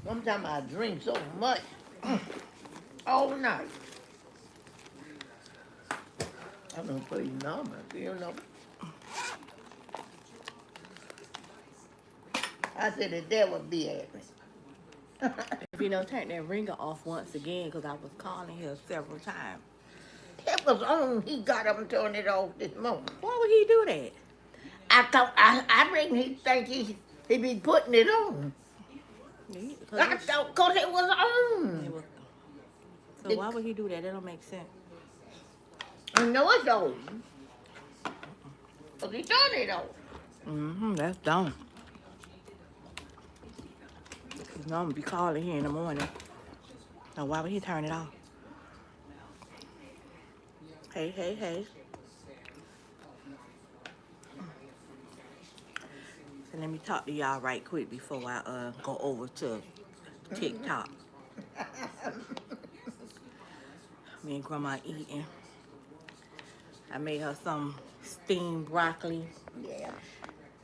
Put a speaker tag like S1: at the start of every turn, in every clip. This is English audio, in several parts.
S1: Sometimes I drink so much all night. I don't pretty normal, you know. I said the devil be at me.
S2: If you don't turn that ringer off once again, because I was calling here several times.
S1: It was on. He got up and turned it off this morning.
S2: Why would he do that?
S1: I thought I reckon he think he be putting it on. I thought cause it was on.
S2: So why would he do that? That don't make sense.
S1: I know it's on. Cause he turned it off.
S2: That's dumb. You know I'm gonna be calling here in the morning. So why would he turn it off? Hey, hey, hey. So let me talk to y'all right quick before I go over to TikTok. Me and Grandma eating. I made her some steamed broccoli
S1: Yeah.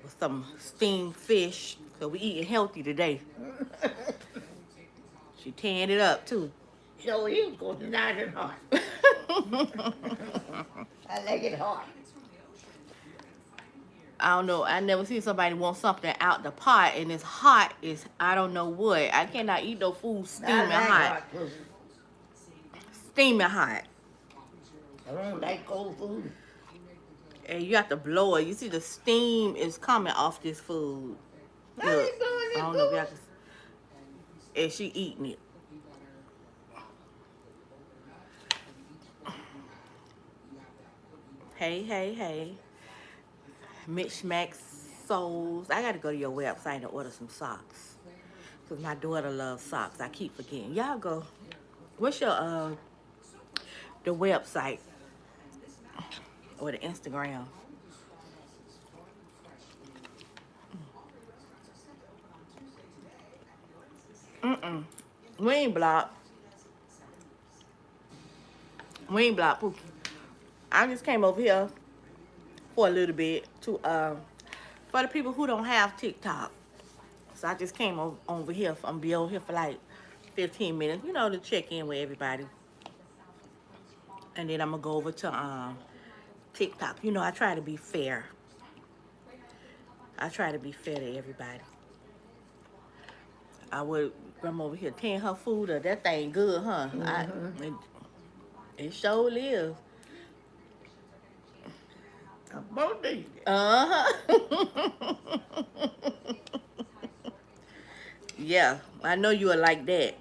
S2: with some steamed fish. So we eating healthy today. She tanned it up too.
S1: So he was going nice and hot. I like it hot.
S2: I don't know. I never seen somebody want something out the pot and it's hot. It's I don't know what. I cannot eat no food steaming
S1: I like
S2: hot.
S1: hot food.
S2: Steaming hot.
S1: I don't like cold food.
S2: And you have to blow it. You see the steam is coming off this food.
S1: I ain't blowing
S2: I
S1: this
S2: don't know if y'all
S1: food.
S2: can. And she eating it. Hey, hey, hey. Mitch Max Souls. I gotta go to your website and order some socks. Cause my daughter loves socks. I keep forgetting. Y'all go. What's your the website or the Instagram? We ain't blocked. We ain't blocked, Pookie. I just came over here for a little bit to for the people who don't have TikTok. So I just came over here. I'm be over here for like 15 minutes, you know, to check in with everybody. And then I'm gonna go over to TikTok. You know, I try to be fair. I try to be fair to everybody. I would come over here tan her food up. That thing good, huh? It sure is.
S1: I'm both these.
S2: Uh-huh. Yeah, I know you are like that.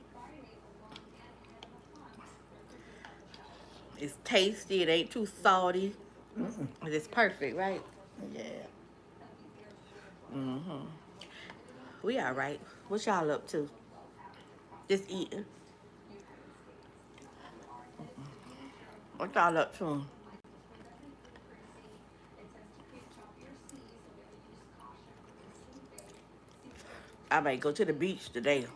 S2: It's tasty. It ain't too salty. It's perfect, right?
S1: Yeah.
S2: We all right. What y'all up to? Just eating. What y'all up to? I might go to the beach today.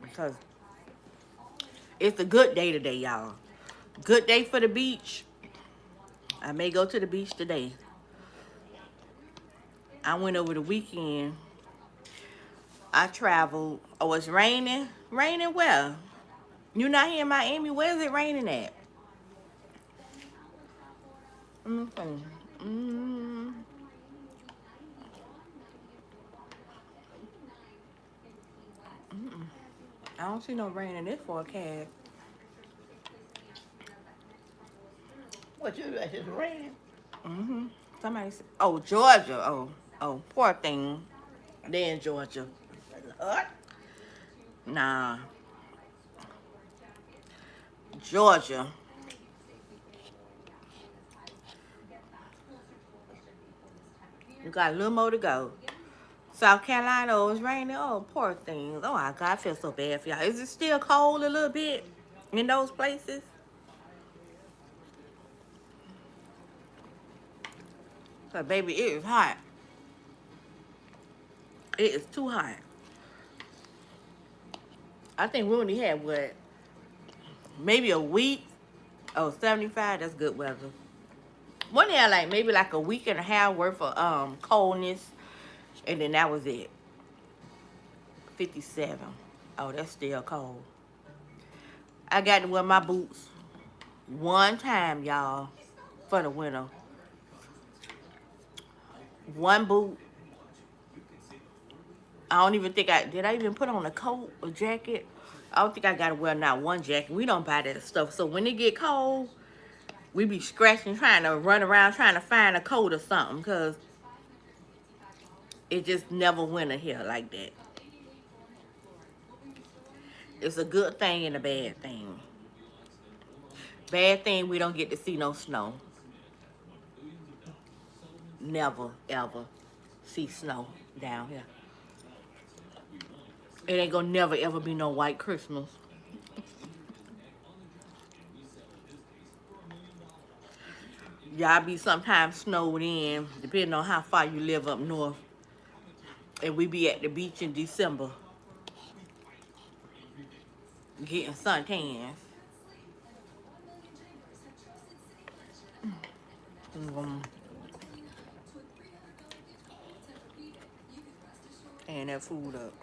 S2: Because it's a good day today, y'all. Good day for the beach. I may go to the beach today. I went over the weekend. I traveled. Oh, it's raining? Raining where? You not here in Miami? Where is it raining at? Mm. I don't see no rain in this forecast.
S1: What you got? It's raining.
S2: Somebody said, oh, Georgia. Oh, poor thing. They in Georgia.
S1: Hot.
S2: Nah. Georgia. You got a little more to go. South Carolina, oh, it's raining. Oh, poor things. Oh, my God, I feel so bad for y'all. Is it still cold a little bit in those places? Cause, baby, it is hot. It is too hot. I think we only had, what, maybe a week? Oh, 75, that's good weather. One day, like, maybe like a week and a half worth of coldness. And then that was it. 57. Oh, that's still cold. I got to wear my boots one time, y'all, for the winter. One boot. I don't even think did I even put on a coat or jacket? I don't think I got to wear not one jacket. We don't buy that stuff. So when it get cold, we be scratching, trying to run around, trying to find a coat or something, because it just never winter here like that. It's a good thing and a bad thing. Bad thing, we don't get to see no snow. Never, ever see snow down here. It ain't gonna never, ever be no white Christmas. Y'all be sometimes snowed in, depending on how far you live up north. And we be at the beach in December, getting suntans. And that food up.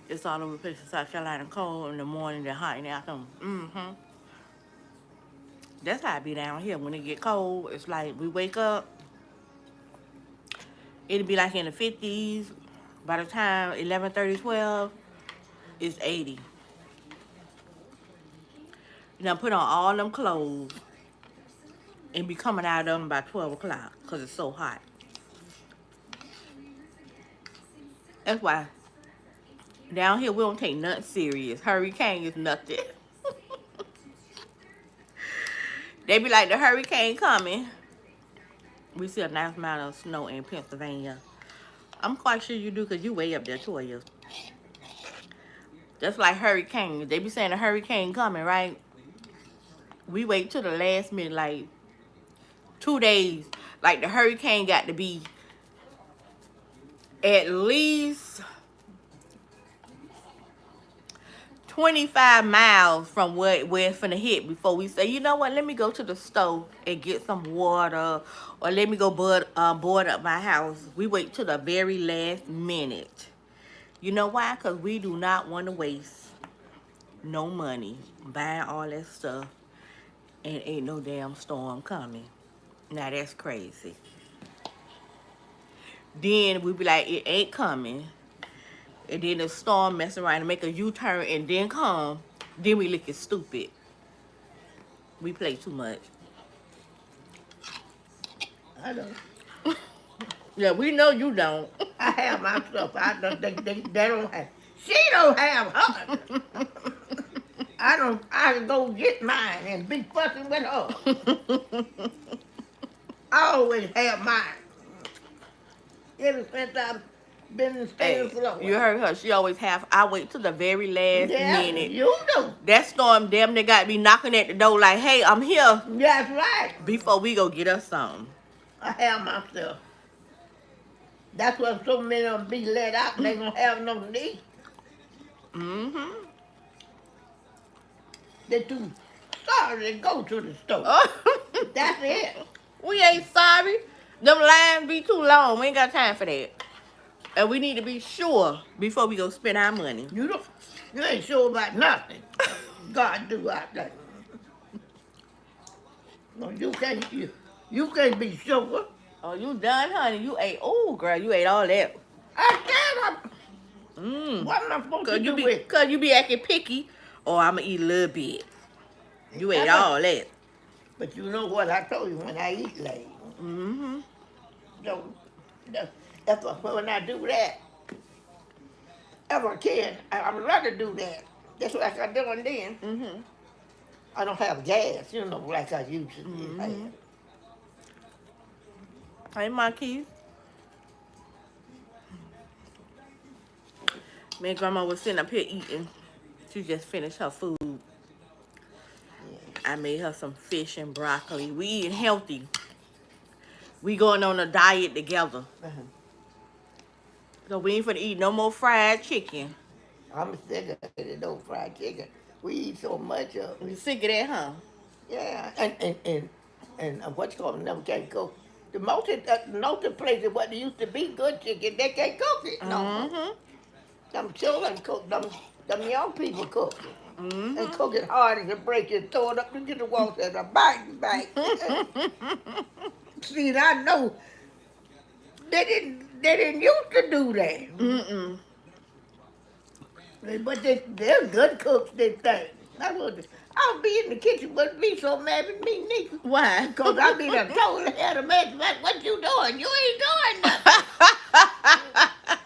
S2: It's all over the place in South Carolina. Cold in the morning, then hot in the afternoon. That's how it be down here. When it get cold, it's like we wake up, it'll be like in the 50s. By the time 11:30, 12, it's 80. Now put on all them clothes and be coming out of them by 12 o'clock because it's so hot. That's why down here we don't take nothing serious. Hurricane is nothing. They be like, the hurricane coming. We see a nice amount of snow in Pennsylvania. I'm quite sure you do because you way up there, Toya. That's like hurricane. They be saying a hurricane coming, right? We wait till the last minute, like 2 days. Like the hurricane got to be at least 25 miles from where it's finna hit before we say, you know what, let me go to the store and get some water, or let me go board up my house. We wait till the very last minute. You know why? Because we do not want to waste no money buying all that stuff and ain't no damn storm coming. Now that's crazy. Then we be like, it ain't coming. And then the storm mess around and make a U-turn and then come. Then we looking stupid. We play too much.
S1: I don't.
S2: Yeah, we know you don't.
S1: I have my stuff. I don't. They don't have. She don't have hers. I don't. I go get mine and be fucking with her. I always have mine. Ever since I've been in
S2: Hey,
S1: Florida.
S2: you heard her. She always have. I wait till the very last minute.
S1: You do.
S2: That storm damn near got me knocking at the door like, hey, I'm here.
S1: That's right.
S2: Before we go get us something.
S1: I have my stuff. That's why so many of them be let out. They don't have no need. They're too sorry to go to the store. That's it.
S2: We ain't sorry. Them lines be too long. We ain't got time for that. And we need to be sure before we go spend our money.
S1: You ain't sure about nothing. God do out there. No, you can't be sure.
S2: Oh, you done, honey? You ate. Oh, girl, you ate all that.
S1: I can't. What am I supposed to do with?
S2: Cause you be acting picky. Oh, I'ma eat a little bit. You ate all that.
S1: But you know what I told you when I eat late. So when I do that, if I can, I would rather do that. That's what I doing then. I don't have gas, like I used to have.
S2: Hey, Marquise. Me and Grandma was sitting up here eating. She just finished her food. I made her some fish and broccoli. We eating healthy. We going on a diet together. So we ain't finna eat no more fried chicken.
S1: I'm sick of it, no fried chicken. We eat so much of it.
S2: You sick of that, huh?
S1: Yeah, and what you call it, never can't go. most of the places what used to be good chicken, they can't cook it no more.
S2: Mm-hmm.
S1: Them children cook, them young people cook it.
S2: Mm-hmm.
S1: And cook it hard as a break it, throw it up into the wall, and a bite. See, I know they didn't used to do that.
S2: Mm-mm.
S1: But they're good cooks, they think. I'll be in the kitchen, but be so mad at me, nigga.
S2: Why?
S1: Because I be the told her to man, what you doing? You ain't doing nothing.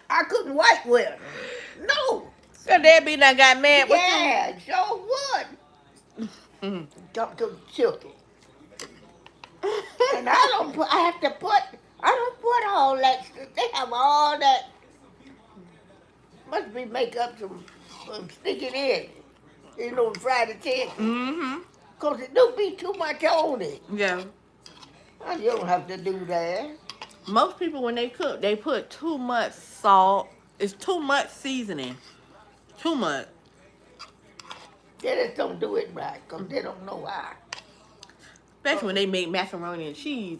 S1: I couldn't wipe with her. No.
S2: So Debbie done got mad with
S1: Yeah, sure would.
S2: you.
S1: Talk to the children. And I don't put all that stuff. They have all that. Must be make up some stick it in. You know, fry the chicken.
S2: Mm-hmm.
S1: Because it don't be too much on it.
S2: Yeah.
S1: And you don't have to do that.
S2: Most people, when they cook, they put too much salt. It's too much seasoning. Too much.
S1: They just don't do it right because they don't know why.
S2: Especially when they make macaroni and cheese.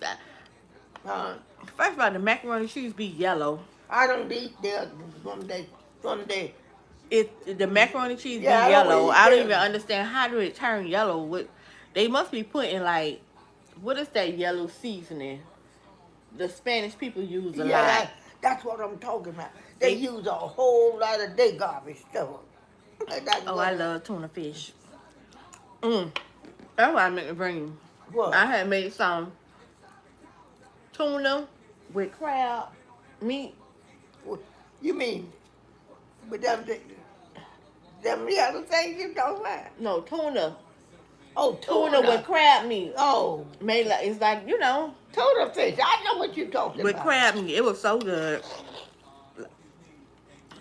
S2: First of all, the macaroni and cheese be yellow.
S1: I don't eat there from the
S2: The macaroni and cheese
S1: Yeah,
S2: be yellow. I don't
S1: them.
S2: even understand how do it turn yellow. They must be putting like, what is that yellow seasoning? The Spanish people use a lot.
S1: That's what I'm talking about. They use a whole lot of their garbage stuff.
S2: Oh, I love tuna fish. That's why I meant to bring you.
S1: What?
S2: I had made some tuna with crab meat.
S1: You mean with them the other things you talking about?
S2: No, tuna.
S1: Oh,
S2: Tuna with crab meat.
S1: Oh,
S2: Made like, it's like, you know,
S1: tuna fish. I know what you're talking
S2: with
S1: about.
S2: crab meat. It was so good.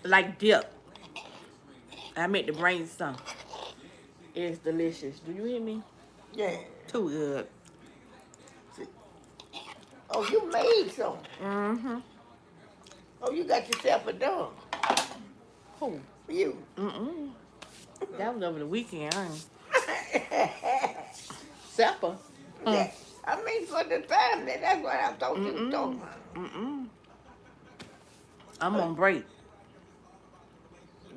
S2: Like dip. I meant to bring some. It's delicious. Do you hear me?
S1: Yeah.
S2: Too good.
S1: Oh, you made some.
S2: Mm-hmm.
S1: Oh, you got yourself a dog.
S2: Who?
S1: You.
S2: Mm-mm. That was over the weekend. Supper.
S1: Yeah. I mean, for the family. That's what I thought you were talking about.
S2: Mm-mm. I'm on break.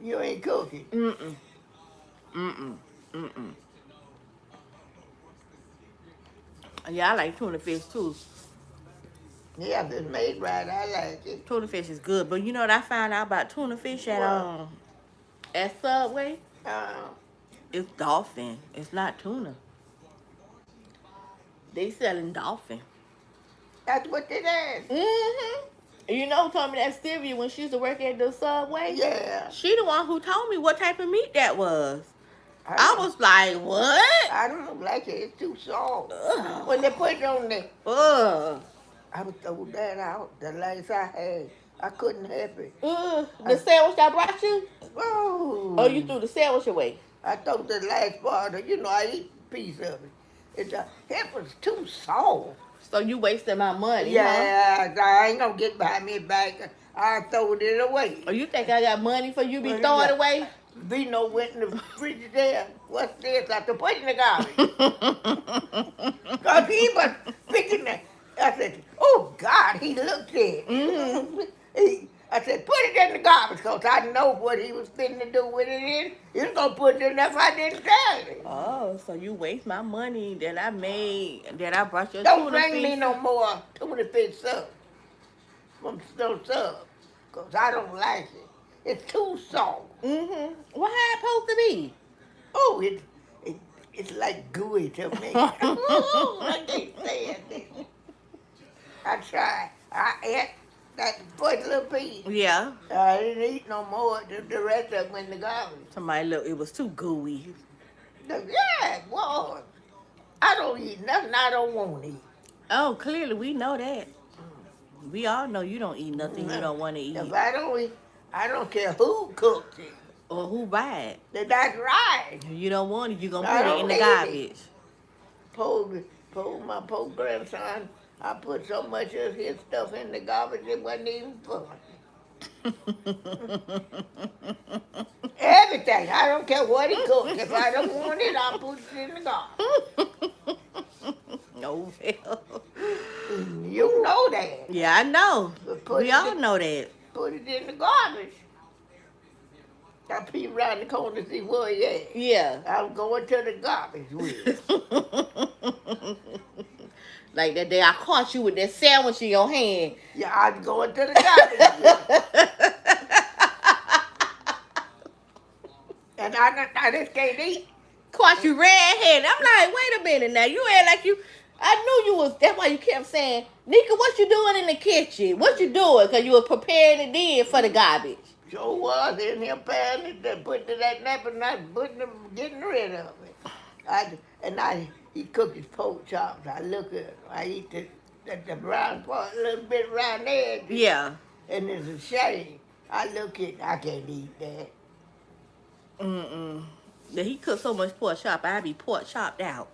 S1: You ain't cooking.
S2: Mm-mm. Mm-mm. Mm-mm. Yeah, I like tuna fish too.
S1: Yeah, if it's made right, I like it.
S2: Tuna fish is good, but you know what I found out about tuna fish at Subway? It's dolphin. It's not tuna. They selling dolphin.
S1: That's what it is.
S2: Mm-hmm. You know who told me that Sylvia when she used to work at the Subway?
S1: Yeah.
S2: She the one who told me what type of meat that was. I was like, what?
S1: I don't like it. It's too soft.
S2: Ugh.
S1: When they put it on there,
S2: Ugh.
S1: I would throw that out. The last I had, I couldn't help it.
S2: Ugh. The sandwich I brought you?
S1: Oh.
S2: Oh, you threw the sandwich away?
S1: I thought the last part, I eat a piece of it. It was too soft.
S2: So you wasting my money, huh?
S1: Yeah, I ain't gonna get behind me back. I throwed it away.
S2: Oh, you think I got money for you be throwing away?
S1: Vino went in the fridge there. What's this? I said, put it in the garbage. Because he was picking that. I said, oh, God, he looked at it.
S2: Mm-hmm.
S1: I said, put it in the garbage because I know what he was finna to do with it in. He was going to put it in there if I didn't tell him.
S2: Oh, so you waste my money that I made, that I brought your
S1: Don't
S2: tuna
S1: bring
S2: fish.
S1: me no more tuna fish sub from no sub because I don't like it. It's too soft.
S2: Mm-hmm. What how it supposed to be?
S1: Oh, it's like gooey to me. I can't say it. I tried. I ate that first little piece.
S2: Yeah.
S1: I didn't eat no more. The rest of it went in the garbage.
S2: Somebody look, it was too gooey.
S1: Yeah, it was. I don't eat nothing I don't want to eat.
S2: Oh, clearly we know that. We all know you don't eat nothing you don't want to eat.
S1: If I don't eat, I don't care who cooks it.
S2: Or who buy it.
S1: That's right.
S2: If you don't want it, you gonna
S1: I
S2: put it in
S1: don't
S2: the
S1: eat
S2: garbage.
S1: My poor grandson, I put so much of his stuff in the garbage it wasn't even fun. Everything. I don't care what he cooks. If I don't want it, I'll put it in the garbage.
S2: No, hell.
S1: You know that.
S2: Yeah, I know.
S1: But put
S2: We
S1: it
S2: all
S1: in-
S2: know that.
S1: Put it in the garbage. I peep around the corner to see where he at.
S2: Yeah.
S1: I'm going to the garbage with it.
S2: Like that day I caught you with that sandwich in your hand.
S1: Yeah, I'm going to the garbage with it. And I just can't eat.
S2: Caught you red-handed. I'm like, wait a minute now. You act like you. I knew you was. That's why you kept saying, Nika, what you doing in the kitchen? What you doing? Because you were preparing it then for the garbage.
S1: Sure was in here paying it, putting it that napper, not putting them, getting rid of it. He cooked his pork chops. I look at it. I eat the brown part, a little bit around there.
S2: Yeah.
S1: And it's a shame. I look at it, I can't eat that.
S2: Yeah, he cooked so much pork chop, I be pork chopped out.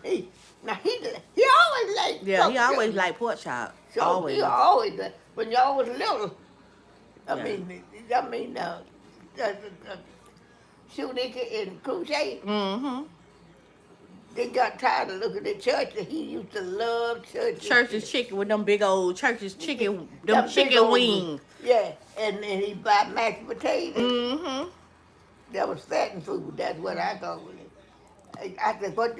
S1: He always like
S2: Yeah,
S1: pork
S2: he always
S1: chop.
S2: like pork chop.
S1: So
S2: Always.
S1: he always like, when y'all was little.
S2: Yeah.
S1: I mean, Shunika and Crochet,
S2: Mm-hmm.
S1: they got tired of looking at church, and he used to love church.
S2: Church's chicken with them big old Church's chicken, them
S1: Them big
S2: chicken
S1: old-
S2: wings.
S1: Yeah, and he buy mashed potatoes.
S2: Mm-hmm.
S1: That was fatting food. That's what I thought with it. I said, what?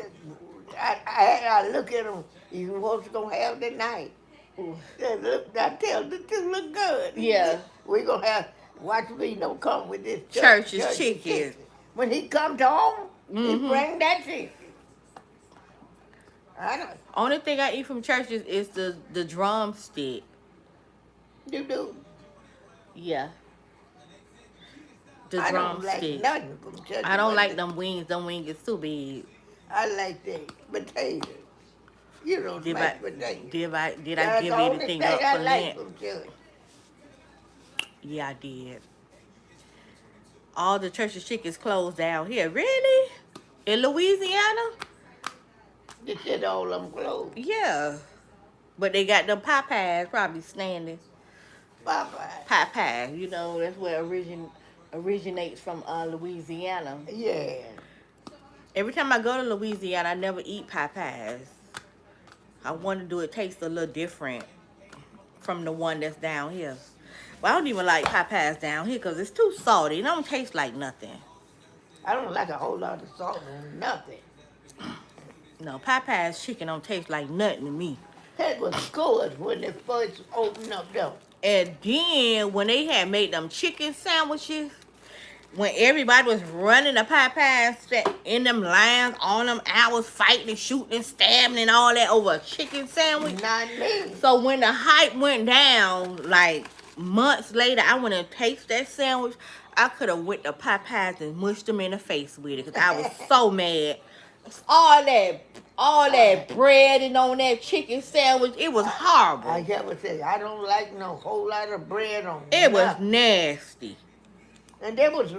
S1: I look at him. He was what's gonna have tonight. I tell the two look good.
S2: Yeah.
S1: We gonna have. Watch me don't come with this
S2: Church's chicken.
S1: When he come home, he
S2: Mhm.
S1: bring that chicken. I don't.
S2: Only thing I eat from Church's is the drumstick.
S1: You do.
S2: Yeah. The
S1: I don't like
S2: drumstick.
S1: nothing from church.
S2: I don't like them wings. Them wings is too big.
S1: I like the potatoes. You know,
S2: Did
S1: mashed
S2: I
S1: potatoes.
S2: did I
S1: That's
S2: give
S1: the only
S2: anything
S1: thing
S2: up
S1: I
S2: for
S1: like
S2: Lent?
S1: from church.
S2: Yeah, I did. All the Church's chickens closed down here. Really? In Louisiana?
S1: They said all of them closed.
S2: Yeah. But they got them Popeyes probably standing.
S1: Popeye.
S2: Popeyes, you know, that's where originates from Louisiana.
S1: Yeah.
S2: Every time I go to Louisiana, I never eat Popeyes. I wonder do it taste a little different from the one that's down here. Well, I don't even like Popeyes down here because it's too salty. It don't taste like nothing.
S1: I don't like a whole lot of salt on nothing.
S2: No, Popeyes chicken don't taste like nothing to me.
S1: That was good when they first opened up though.
S2: And then when they had made them chicken sandwiches, when everybody was running the Popeyes in them lines, all them hours fighting and shooting and stabbing and all that over a chicken sandwich.
S1: Not me.
S2: So when the hype went down, like months later, I went and tasted that sandwich. I could have went to Popeyes and mushed them in the face with it because I was so mad. All that bread and on that chicken sandwich, it was horrible.
S1: I never say I don't like no whole lot of bread on
S2: It was
S1: nothing.
S2: nasty.
S1: And there was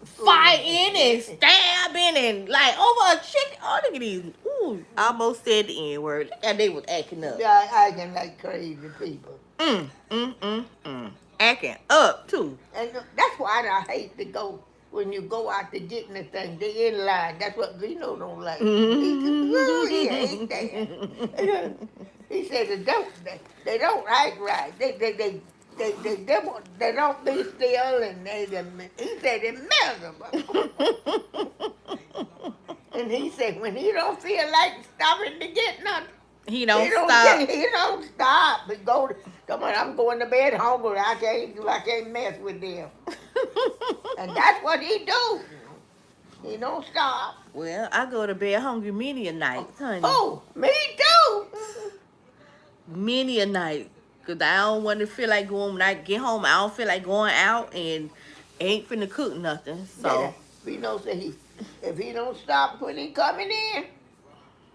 S2: Fighting and stabbing and like over a chicken. Oh, look at these. Ooh, I almost said the N word. And they was acting up.
S1: Yeah, acting like crazy people.
S2: Acting up too.
S1: And that's why I hate to go when you go out to getting the thing. They in line. That's what Vino don't like. He hate that. He said they don't act right. They don't be still and he said they're miserable. And he said when he don't feel like stopping to get nothing,
S2: He don't stop.
S1: He don't stop. But come on, I'm going to bed hungry. I can't mess with them. And that's what he do. He don't stop.
S2: Well, I go to bed hungry many a night, honey.
S1: Oh, me too.
S2: Many a night. Because I don't want to feel like going, when I get home, I don't feel like going out and ain't finna cook nothing. So,
S1: Vino said if he don't stop when he coming in,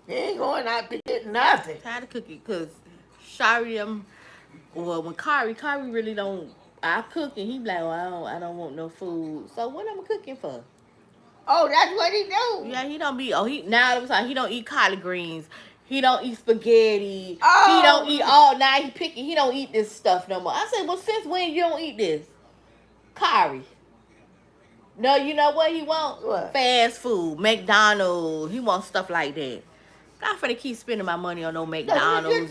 S1: he ain't going out to get nothing.
S2: tired of cooking because Shari, well, when Kari really don't, I cook and he be like, well, I don't want no food. So what am I cooking for?
S1: Oh, that's what he do.
S2: Yeah, he don't be, now all of a sudden he don't eat collard greens. He don't eat spaghetti.
S1: Oh.
S2: He don't eat all night. He picky. He don't eat this stuff no more. I said, well, since when you don't eat this? Kari. No, you know what he want?
S1: What?
S2: Fast food, McDonald's. He wants stuff like that. I'm finna keep spending my money on no McDonald's.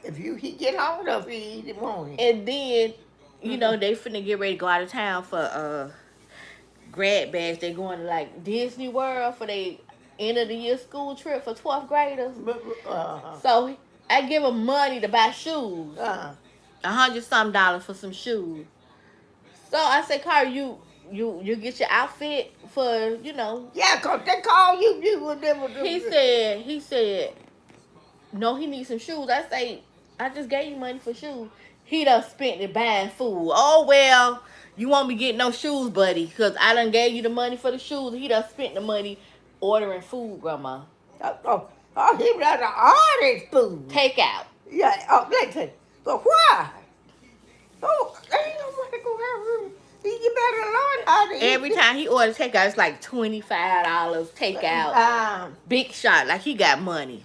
S1: If he get home enough, he eat it, won't he?
S2: And then, you know, they finna get ready to go out of town for grad bash. They going to like Disney World for their end of the year school trip for 12th graders. So I give them money to buy shoes. $100 for some shoes. So I said, Carl, you get your outfit for, you know.
S1: Yeah, 'cause they call you would never do
S2: He said, no, he needs some shoes. I say, I just gave you money for shoes. He done spent it buying food. Oh, well, you won't be getting no shoes, buddy, because I done gave you the money for the shoes. He done spent the money ordering food, Grandma.
S1: Oh, he rather order food.
S2: Take out.
S1: Yeah, listen. But why? Oh, ain't nobody gonna have room. You better learn how to eat.
S2: Every time he orders takeout, it's like $25 takeout. Big shot, like he got money.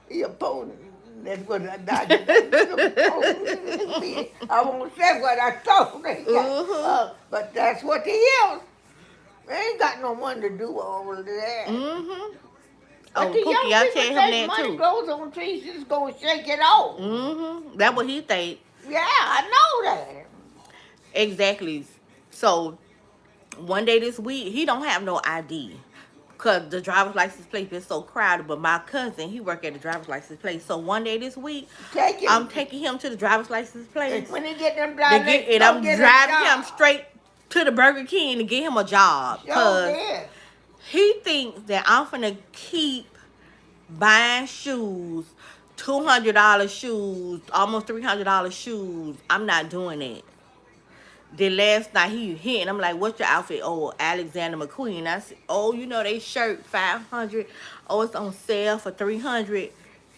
S1: He a pony. That's what I did. I won't say what I thought. But that's what he is. They ain't got no money to do all of that.
S2: Mm-hmm.
S1: But the young
S2: I'll
S1: people
S2: tell him
S1: think
S2: that
S1: money
S2: too.
S1: grows on trees, just gonna shake it off.
S2: Mm-hmm. That's what he think.
S1: Yeah, I know that.
S2: Exactly. So one day this week, he don't have no ID. Because the driver's license place is so crowded. But my cousin, he work at the driver's license place. So one day this week, I'm taking him to the driver's license place.
S1: When he get them driving,
S2: and I'm driving him straight to the Burger King to get him a job. Because he thinks that I'm finna keep buying shoes, $200 shoes, almost $300 shoes. I'm not doing it. The last night he hit, and I'm like, what's your outfit? Oh, Alexander McQueen. I said, oh, you know, they shirt $500. Oh, it's on sale for $300.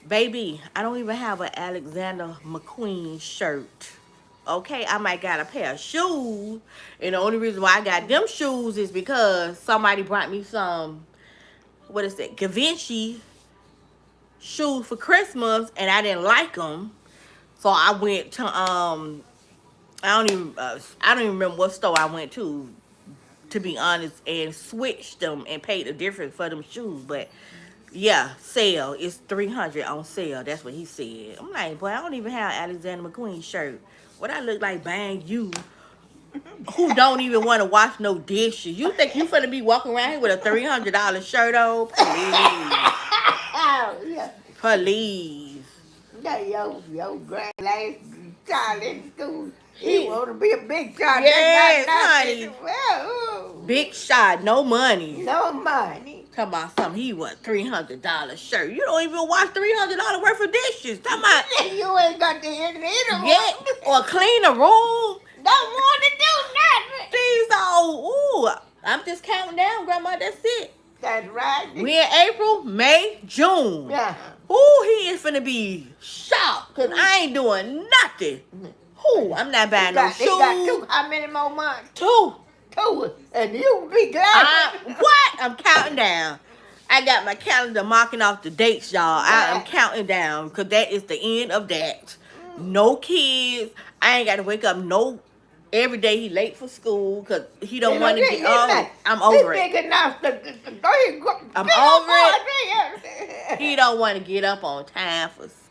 S2: Baby, I don't even have an Alexander McQueen shirt. Okay, I might got a pair of shoes. And the only reason why I got them shoes is because somebody brought me some, what is it, Givenchy shoes for Christmas, and I didn't like them. So I went to, I don't even remember what store I went to be honest, and switched them and paid the difference for them shoes. But yeah, sale. It's $300 on sale. That's what he said. I'm like, boy, I don't even have Alexander McQueen shirt. What I look like buying you, who don't even want to wash no dishes? You think you finna be walking around here with a $300 shirt on? Please.
S1: Yeah, yo, grand last child in school. He want to be a big shot.
S2: Yes, honey.
S1: Well,
S2: big shot, no money.
S1: No money.
S2: Talking about something, he want $300 shirt. You don't even wash $300 worth of dishes. Talking about
S1: you ain't got to hit it
S2: yet or clean a room.
S1: Don't want to do nothing.
S2: These all, ooh, I'm just counting down, Grandma. That's it.
S1: That's right.
S2: We in April, May, June.
S1: Yeah.
S2: Ooh, he is finna be shocked because I ain't doing nothing. Ooh, I'm not buying no shoes.
S1: He got two. How many more months?
S2: Two.
S1: And you be glad.
S2: What? I'm counting down. I got my calendar marking off the dates, y'all. I am counting down because that is the end of that. No kids. I ain't got to wake up every day he late for school because he don't want to get I'm over it.
S1: Big enough to
S2: I'm over it. He don't want to get up on time for school.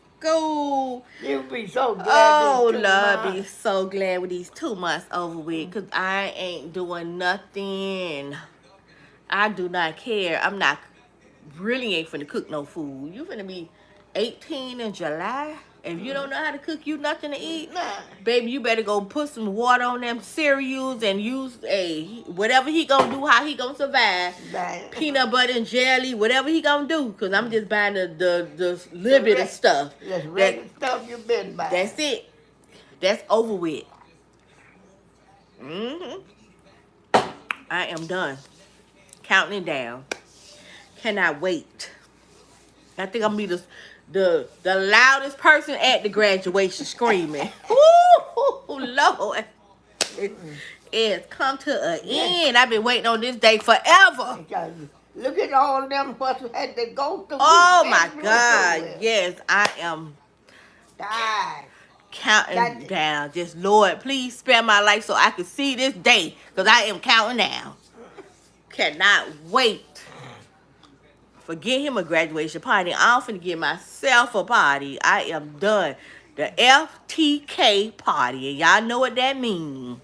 S1: You be so glad.
S2: Oh, Lord, be so glad with these 2 months over with because I ain't doing nothing. I do not care. I'm not really ain't finna cook no food. You finna be 18 in July. If you don't know how to cook you nothing to eat, baby, you better go put some water on them cereals and use whatever he gonna do, how he gonna survive. Peanut butter and jelly, whatever he gonna do. Because I'm just buying the little bit of stuff.
S1: That's regular stuff you been buying.
S2: That's it. That's over with. I am done. Counting it down. Cannot wait. I think I'm gonna be the loudest person at the graduation screaming. Ooh, Lord. It's come to an end. I've been waiting on this day forever.
S1: Look at all them what had to go through.
S2: Oh my God. Yes, I am counting down. Just, Lord, please spare my life so I can see this day. Because I am counting down. Cannot wait. Forget him a graduation party. I'm finna get myself a party. I am done. The FTK party. And y'all know what that means.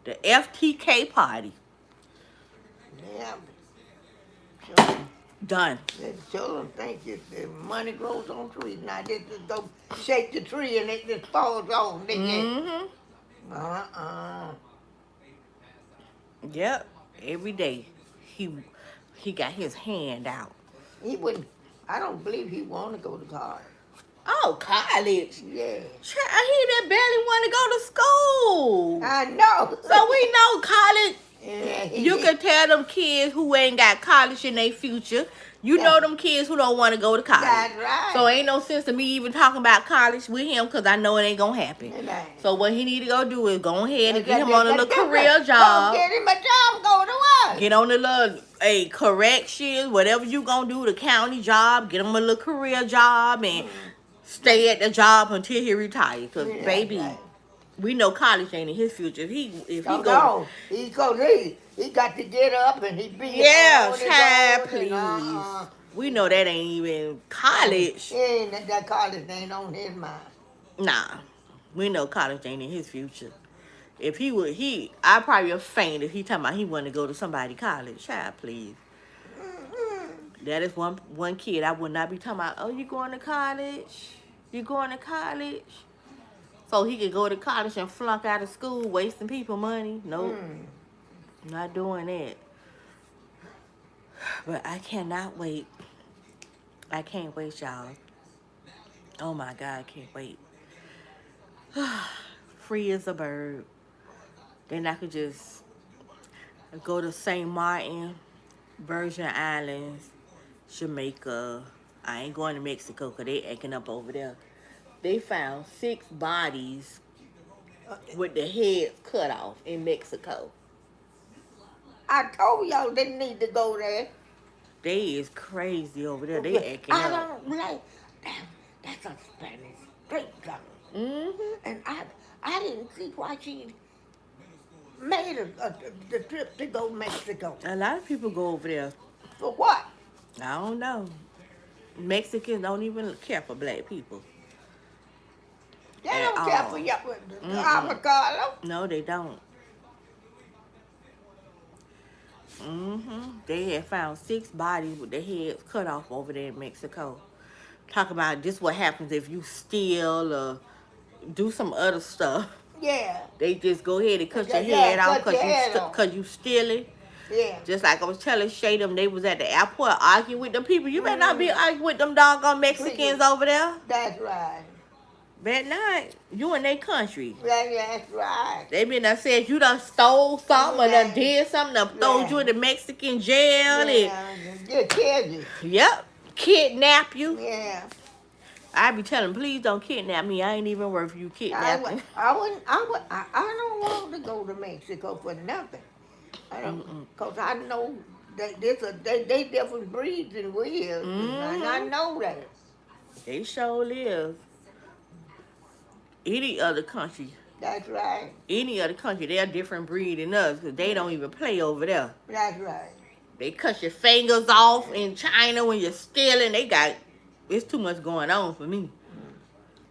S2: The FTK party.
S1: Yeah. So,
S2: Done.
S1: the children think the money grows on trees. Now they just go shake the tree and it just falls off. They
S2: Mm-hmm.
S1: uh-uh.
S2: Yep. Every day. He got his hand out.
S1: He wouldn't. I don't believe he want to go to college.
S2: Oh, college.
S1: Yeah.
S2: Child, he that barely want to go to school.
S1: I know.
S2: So we know college.
S1: Yeah,
S2: You can tell them kids who ain't got college in their future. You know them kids who don't want to go to college.
S1: That's right.
S2: So ain't no sense to me even talking about college with him because I know it ain't gonna happen.
S1: Right.
S2: So what he need to go do is go ahead and
S1: That-
S2: get him on a little career
S1: Go
S2: job.
S1: get him a job. Go to work.
S2: Get on the little corrections, whatever you gonna do, the county job. Get him a little career job and stay at the job until he retires. Cause
S1: Yeah,
S2: baby,
S1: right.
S2: we know college ain't in his future. If he
S1: Don't
S2: go,
S1: go. He got to get up and he be
S2: yeah,
S1: on his
S2: child,
S1: own
S2: please.
S1: and,
S2: We know that ain't even college.
S1: that college ain't on his mind.
S2: Nah, we know college ain't in his future. If he would, I'd probably faint if he talking about he want to go to somebody college. Child, please. That is one kid I would not be talking about. Oh, you going to college? You going to college? So he could go to college and flunk out of school, wasting people money. Nope, not doing that. But I cannot wait. I can't wait, y'all. Oh my God, I can't wait. Free as a bird. Then I could just go to St. Martin, Virgin Islands, Jamaica. I ain't going to Mexico because they acting up over there. They found 6 bodies with the heads cut off in Mexico.
S1: I told y'all they need to go there.
S2: They is crazy over there. They acting
S1: I
S2: up.
S1: don't like that's a Spanish straight gun.
S2: Mm-hmm.
S1: And I didn't see why she made the trip to go to Mexico.
S2: A lot of people go over there.
S1: For what?
S2: I don't know. Mexicans don't even care for black people.
S1: They
S2: At
S1: don't care
S2: all.
S1: for you, avocado.
S2: No, they don't. They had found 6 bodies with their heads cut off over there in Mexico. Talk about this what happens if you steal or do some other stuff.
S1: Yeah,
S2: They just go ahead and cut your
S1: Yeah,
S2: head
S1: cut
S2: off
S1: your head off.
S2: because you stealing.
S1: yeah.
S2: Just like I was telling Shay them, they was at the airport arguing with them people. You better not be arguing with them doggone Mexicans over there.
S1: That's right.
S2: Bet not. You in their country.
S1: That's right.
S2: They been done said you done stole something or done
S1: Right.
S2: did something, done throw
S1: Right.
S2: you in the Mexican jail and
S1: Just kill you.
S2: yep, kidnap you.
S1: Yeah.
S2: I be telling them, please don't kidnap me. I ain't even worth you kidnapping.
S1: I don't want to go to Mexico for nothing. I don't, cause I know that they different breeds than we is, and I know that.
S2: They sure live. Any other country,
S1: That's right.
S2: they're a different breed than us because they don't even play over there.
S1: That's right.
S2: They cut your fingers off in China when you're stealing. It's too much going on for me.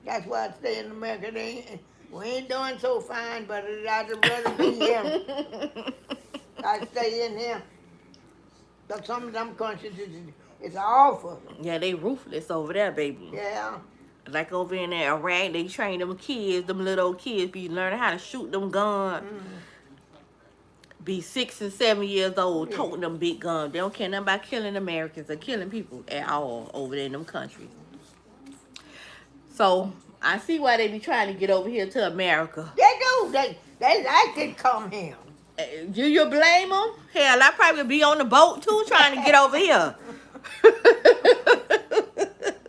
S1: That's why I stay in America. We ain't doing so fine, but I'd rather be here. I stay in here. But some of them countries, it's awful.
S2: Yeah, they ruthless over there, baby.
S1: Yeah.
S2: Like over in there, Iraq, they train them kids, them little kids, be learning how to shoot them guns. Be 6 and 7 years old, toting them big guns. They don't care nothing about killing Americans or killing people at all over there in them countries. So I see why they be trying to get over here to America.
S1: They do. They like to come here.
S2: Do you blame them? Hell, I probably be on the boat too, trying to get over here.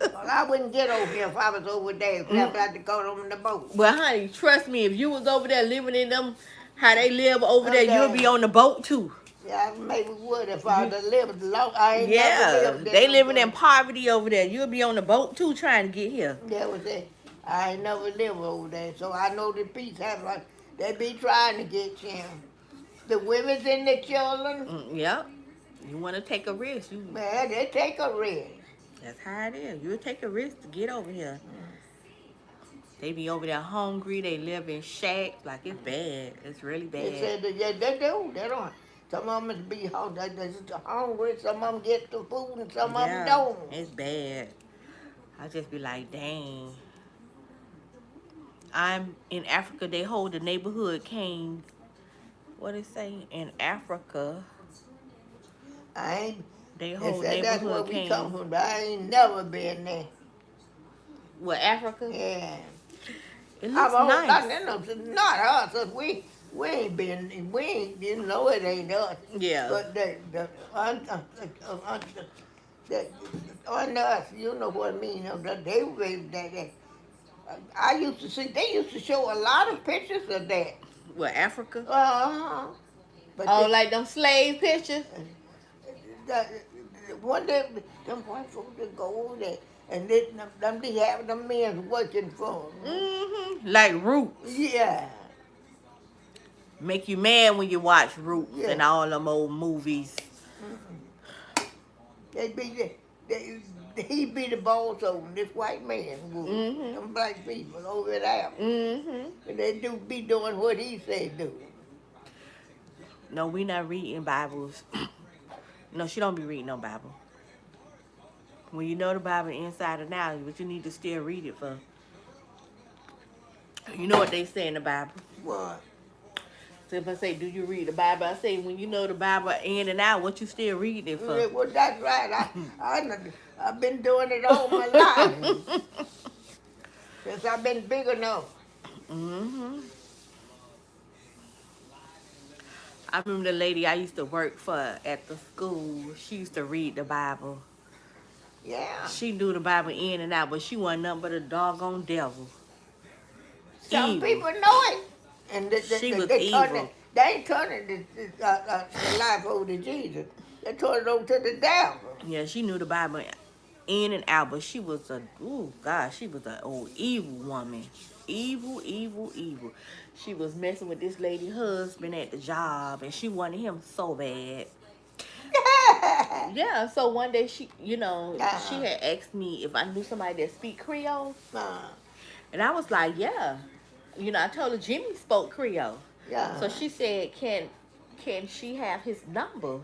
S1: Well, I wouldn't get over here if I was over there. If I had to go on the boat.
S2: Well, honey, trust me, if you was over there living in them, how they live over there,
S1: Okay.
S2: you'll be on the boat too.
S1: Yeah, I maybe would if I had lived long. I ain't never
S2: Yeah,
S1: lived there
S2: they living
S1: before.
S2: in poverty over there. You'll be on the boat too, trying to get here.
S1: That was it. I ain't never lived over there, so I know the peace have like they be trying to get you. The women's and the children.
S2: Yep. You want to take a risk.
S1: Man, they take a risk.
S2: That's how it is. You take a risk to get over here. They be over there hungry. They live in shacks. Like, it's bad. It's really
S1: They
S2: bad.
S1: said that, yeah, they do. They don't. Some of them be hungry. They're just hungry. Some of them get the food, and some of them don't.
S2: It's bad. I just be like, dang. I'm in Africa. They hold the neighborhood king. What it say in Africa?
S1: I ain't.
S2: They
S1: They
S2: hold
S1: said that's where
S2: neighborhood
S1: we
S2: king.
S1: come from, but I ain't never been there.
S2: What, Africa?
S1: Yeah.
S2: It looks nice.
S1: Not us. We ain't been. We ain't. You know it ain't us.
S2: Yeah.
S1: But on us, you know what I mean. I used to see. They used to show a lot of pictures of that.
S2: What, Africa?
S1: But
S2: Oh, like them slave pictures?
S1: one day, them white folks that go over there, and them be having them men working for them.
S2: Mm-hmm. Like Roots.
S1: Yeah.
S2: Make you mad when you watch Roots
S1: Yeah.
S2: and all them old movies.
S1: He be the boss over this white man would.
S2: Mhm.
S1: Them black people over there.
S2: Mm-hmm.
S1: And they do be doing what he said do.
S2: No, we not reading Bibles. No, she don't be reading no Bible. When you know the Bible inside and out, but you need to still read it for. You know what they say in the Bible.
S1: What?
S2: So if I say, do you read the Bible? I say, when you know the Bible in and out, what you still reading it for?
S1: Well, that's right. I've been doing it all my life. Since I've been big enough.
S2: Mm-hmm. I remember the lady I used to work for at the school. She used to read the Bible.
S1: Yeah.
S2: She knew the Bible in and out, but she wasn't nothing but a doggone devil.
S1: Some
S2: Evil.
S1: people know it. And
S2: She was
S1: they
S2: evil.
S1: They ain't turning the life over to Jesus. They turn it over to the devil.
S2: Yeah, she knew the Bible in and out, but she was she was an old evil woman. Evil, evil, evil. She was messing with this lady husband at the job, and she wanted him so bad. Yeah, so one day she had asked me if I knew somebody that speak Creole. And I was like, yeah. I told her Jimmy spoke Creole.
S1: Yeah.
S2: So she said, can she have his number?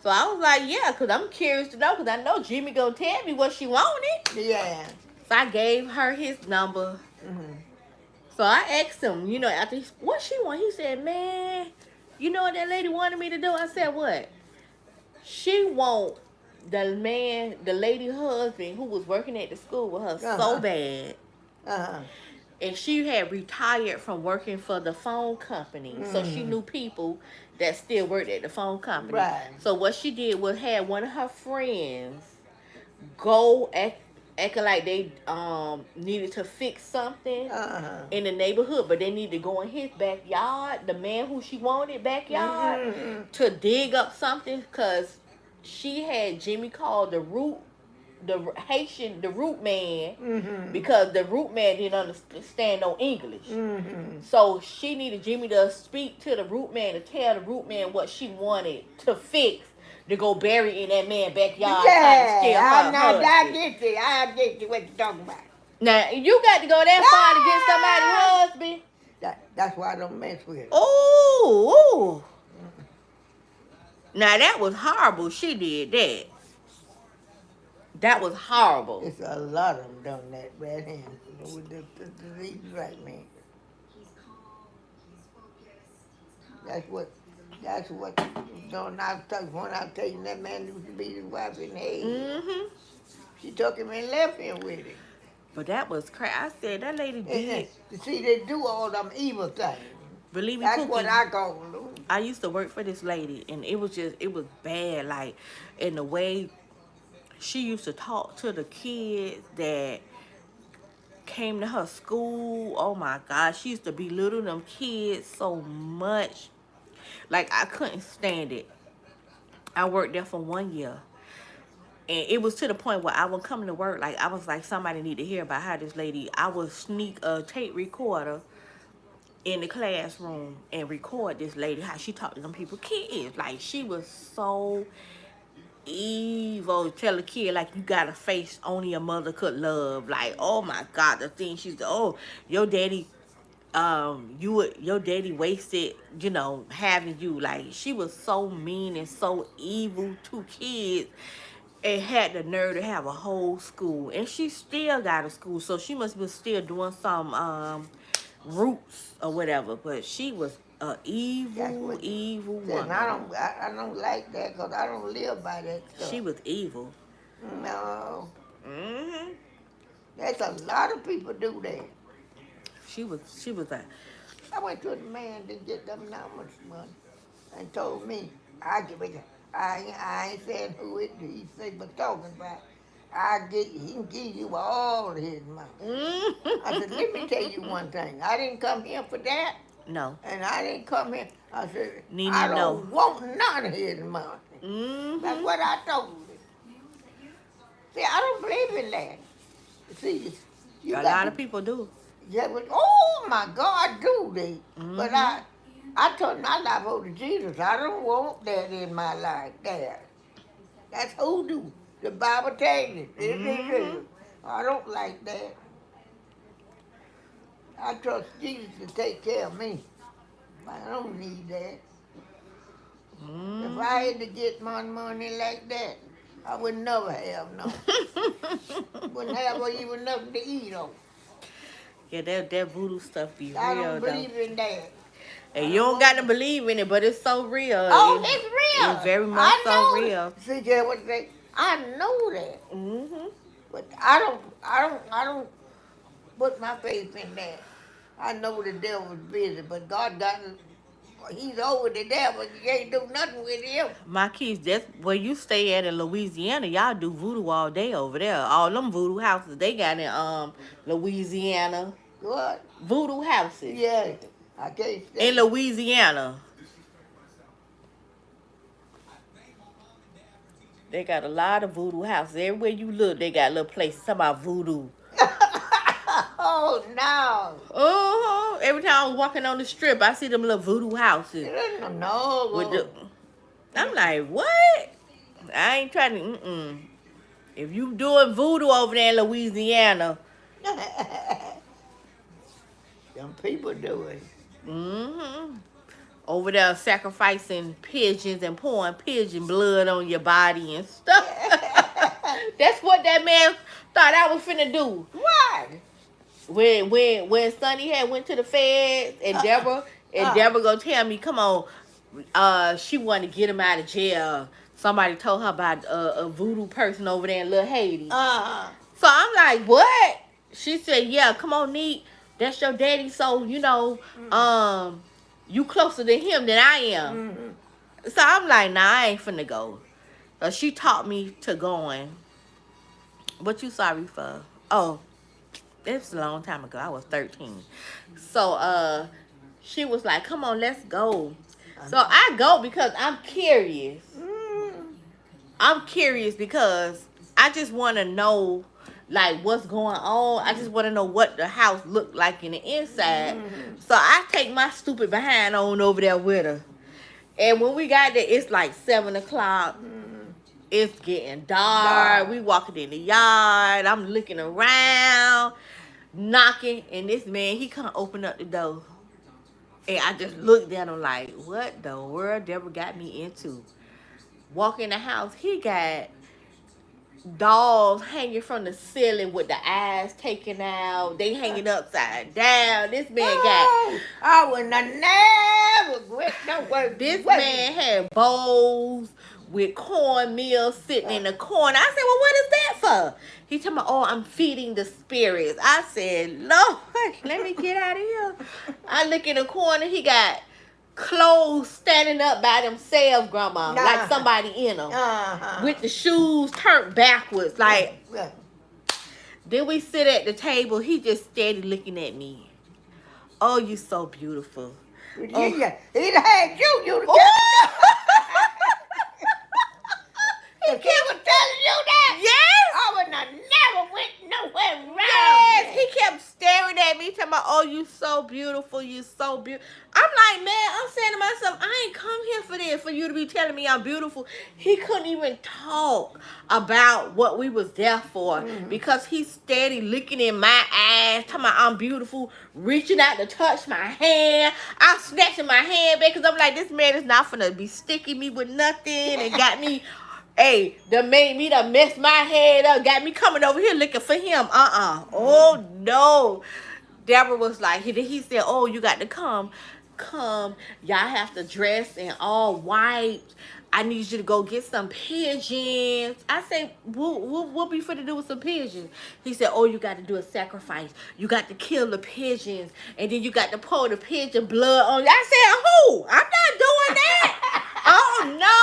S2: So I was like, yeah, because I'm curious to know, because I know Jimmy gonna tell me what she wanted.
S1: Yeah.
S2: So I gave her his number.
S1: Mm-hmm.
S2: So I asked him, after what she want. He said, man, you know what that lady wanted me to do? I said, what? She want the lady husband who was working at the school with her so bad.
S1: Uh-huh.
S2: And she had retired from working for the phone company. So she knew people that still worked at the phone company.
S1: Right.
S2: So what she did was had one of her friends go acting like they needed to fix something in the neighborhood, but they needed to go in his backyard, the man who she wanted backyard, to dig up something, because she had Jimmy call the root man, because the root man didn't understand no English. So she needed Jimmy to speak to the root man, to tell the root man what she wanted to fix, to go bury in that man's backyard.
S1: I get you what you're talking about.
S2: Now, you got to go that far to get somebody's husband.
S1: That's why I don't mess with it.
S2: Ooh. Now, that was horrible. She did that. That was horrible.
S1: It's a lot of them done that, red hand, with the right man. That's what, when I tell you that man used to be his wife in the head.
S2: Mm-hmm.
S1: She took him and left him with him.
S2: But that was crazy. I said, that lady did.
S1: See, they do all them evil things.
S2: Believe me,
S1: That's
S2: Pookie,
S1: what I call them.
S2: I used to work for this lady, and it was bad. Like, in the way she used to talk to the kids that came to her school. Oh my God, she used to belittle them kids so much. Like, I couldn't stand it. I worked there for 1 year. And it was to the point where I would come to work, like, I was like, somebody need to hear about how this lady, I would sneak a tape recorder in the classroom and record this lady how she talked to them people kids. Like she was so evil. Tell a kid like you got a face only a mother could love. Like, oh my God, the thing she's oh, your daddy your daddy wasted, you know, having you. Like she was so mean and so evil to kids and had the nerve to have a whole school. And she still got a school, so she must be still doing some roots or whatever. But she was a evil, evil woman.
S1: And I don't like that because I don't live by that stuff.
S2: She was evil.
S1: No.
S2: Mm-hmm.
S1: That's a lot of people do that.
S2: She was like,
S1: I went to the man to get them that much money and told me, I give it, I ain't saying who it is, he said, but talking about, he can give you all his money.
S2: mm-hmm.
S1: I said, let me tell you one thing, I didn't come here for that.
S2: No.
S1: And I didn't come here, I said,
S2: Nene,
S1: I don't
S2: no.
S1: want none of his money.
S2: Mm-hmm.
S1: That's what I told him. See, I don't believe in that. See,
S2: A lot of people do.
S1: Yeah, but oh my God, do they?
S2: Mm-hmm.
S1: But I turned my life over to Jesus. I don't want that in my life. That's hoodoo. The Bible tells you.
S2: Mm-hmm.
S1: I don't like that. I trust Jesus to take care of me. I don't need that.
S2: Mm-hmm.
S1: If I had to get my money like that, I would never have no. Wouldn't have even nothing to eat on.
S2: Yeah, that voodoo stuff be
S1: I
S2: real
S1: don't believe
S2: though.
S1: in that.
S2: And you don't got to believe in it, but it's so real.
S1: Oh, it's real.
S2: It's very much so real.
S1: See, that's what they. I know that,
S2: Mm-hmm.
S1: but I don't put my faith in that. I know the devil's busy, but God got. He's over the devil. You can't do nothing with him.
S2: My kids, that's where you stay at in Louisiana. Y'all do voodoo all day over there. All them voodoo houses they got in Louisiana.
S1: What?
S2: Voodoo houses.
S1: Yeah, I can't stay.
S2: In Louisiana. They got a lot of voodoo houses. Everywhere you look, they got little places talking about voodoo.
S1: Oh no!
S2: Oh, every time I was walking on the strip, I see them little voodoo houses.
S1: No.
S2: With the, I'm like, what? I ain't trying to. If you doing voodoo over there in Louisiana,
S1: Them people do it.
S2: Over there sacrificing pigeons and pouring pigeon blood on your body and stuff. That's what that man thought I was finna do.
S1: What?
S2: When Sonny had went to the feds and Deborah gonna tell me, come on, she wanted to get him out of jail. Somebody told her about a voodoo person over there in Little Haiti. So I'm like, what? She said, yeah, come on, Neat. That's your daddy, so you know, you closer to him than I am.
S1: Mm-hmm.
S2: So I'm like, nah, I ain't finna go. So she taught me to going. What you sorry for? Oh, it was a long time ago. I was 13. So she was like, come on, let's go. So I go because I'm curious. I'm curious because I just want to know, like, what's going on. I just want to know what the house looked like in the inside. So I take my stupid behind on over there with her. And when we got there, it's like 7 o'clock. It's getting dark. We walking in the yard. I'm looking around, knocking. And this man, he can't open up the door. And I just looked at him like, what the world Deborah got me into? Walk in the house, he got dolls hanging from the ceiling with the eyes taken out. They hanging upside down. This man got...
S1: I would never quit no work.
S2: This man had bowls with cornmeal sitting in the corner. I said, well, what is that for? He told me, oh, I'm feeding the spirits. I said, Lord, let me get out of here. I look in the corner. He got clothes standing up by themselves, Grandma, like somebody in them, with the shoes turned backwards. Like, then we sit at the table. He just steady looking at me. Oh, you so beautiful.
S1: He'd had you He was telling you that?
S2: Yes.
S1: I would have never went nowhere around.
S2: Yes. He kept staring at me, talking about, oh, you so beautiful, you so beautiful. I'm like, man, I'm saying to myself, I ain't come here for this, for you to be telling me I'm beautiful. He couldn't even talk about what we was there for because he's steady looking in my eyes, talking about I'm beautiful, reaching out to touch my hand. I'm snatching my hand back because I'm like, this man is not finna be sticking me with nothing and got me. Hey, that made me to mess my head up, got me coming over here looking for him. Oh no. Deborah was like, he said, oh, you got to come. Y'all have to dress in all white. I need you to go get some pigeons. I say, what we finna do with some pigeons? He said, oh, you got to do a sacrifice. You got to kill the pigeons. And then you got to pour the pigeon blood on you. I said, who? I'm not doing that. Oh, no.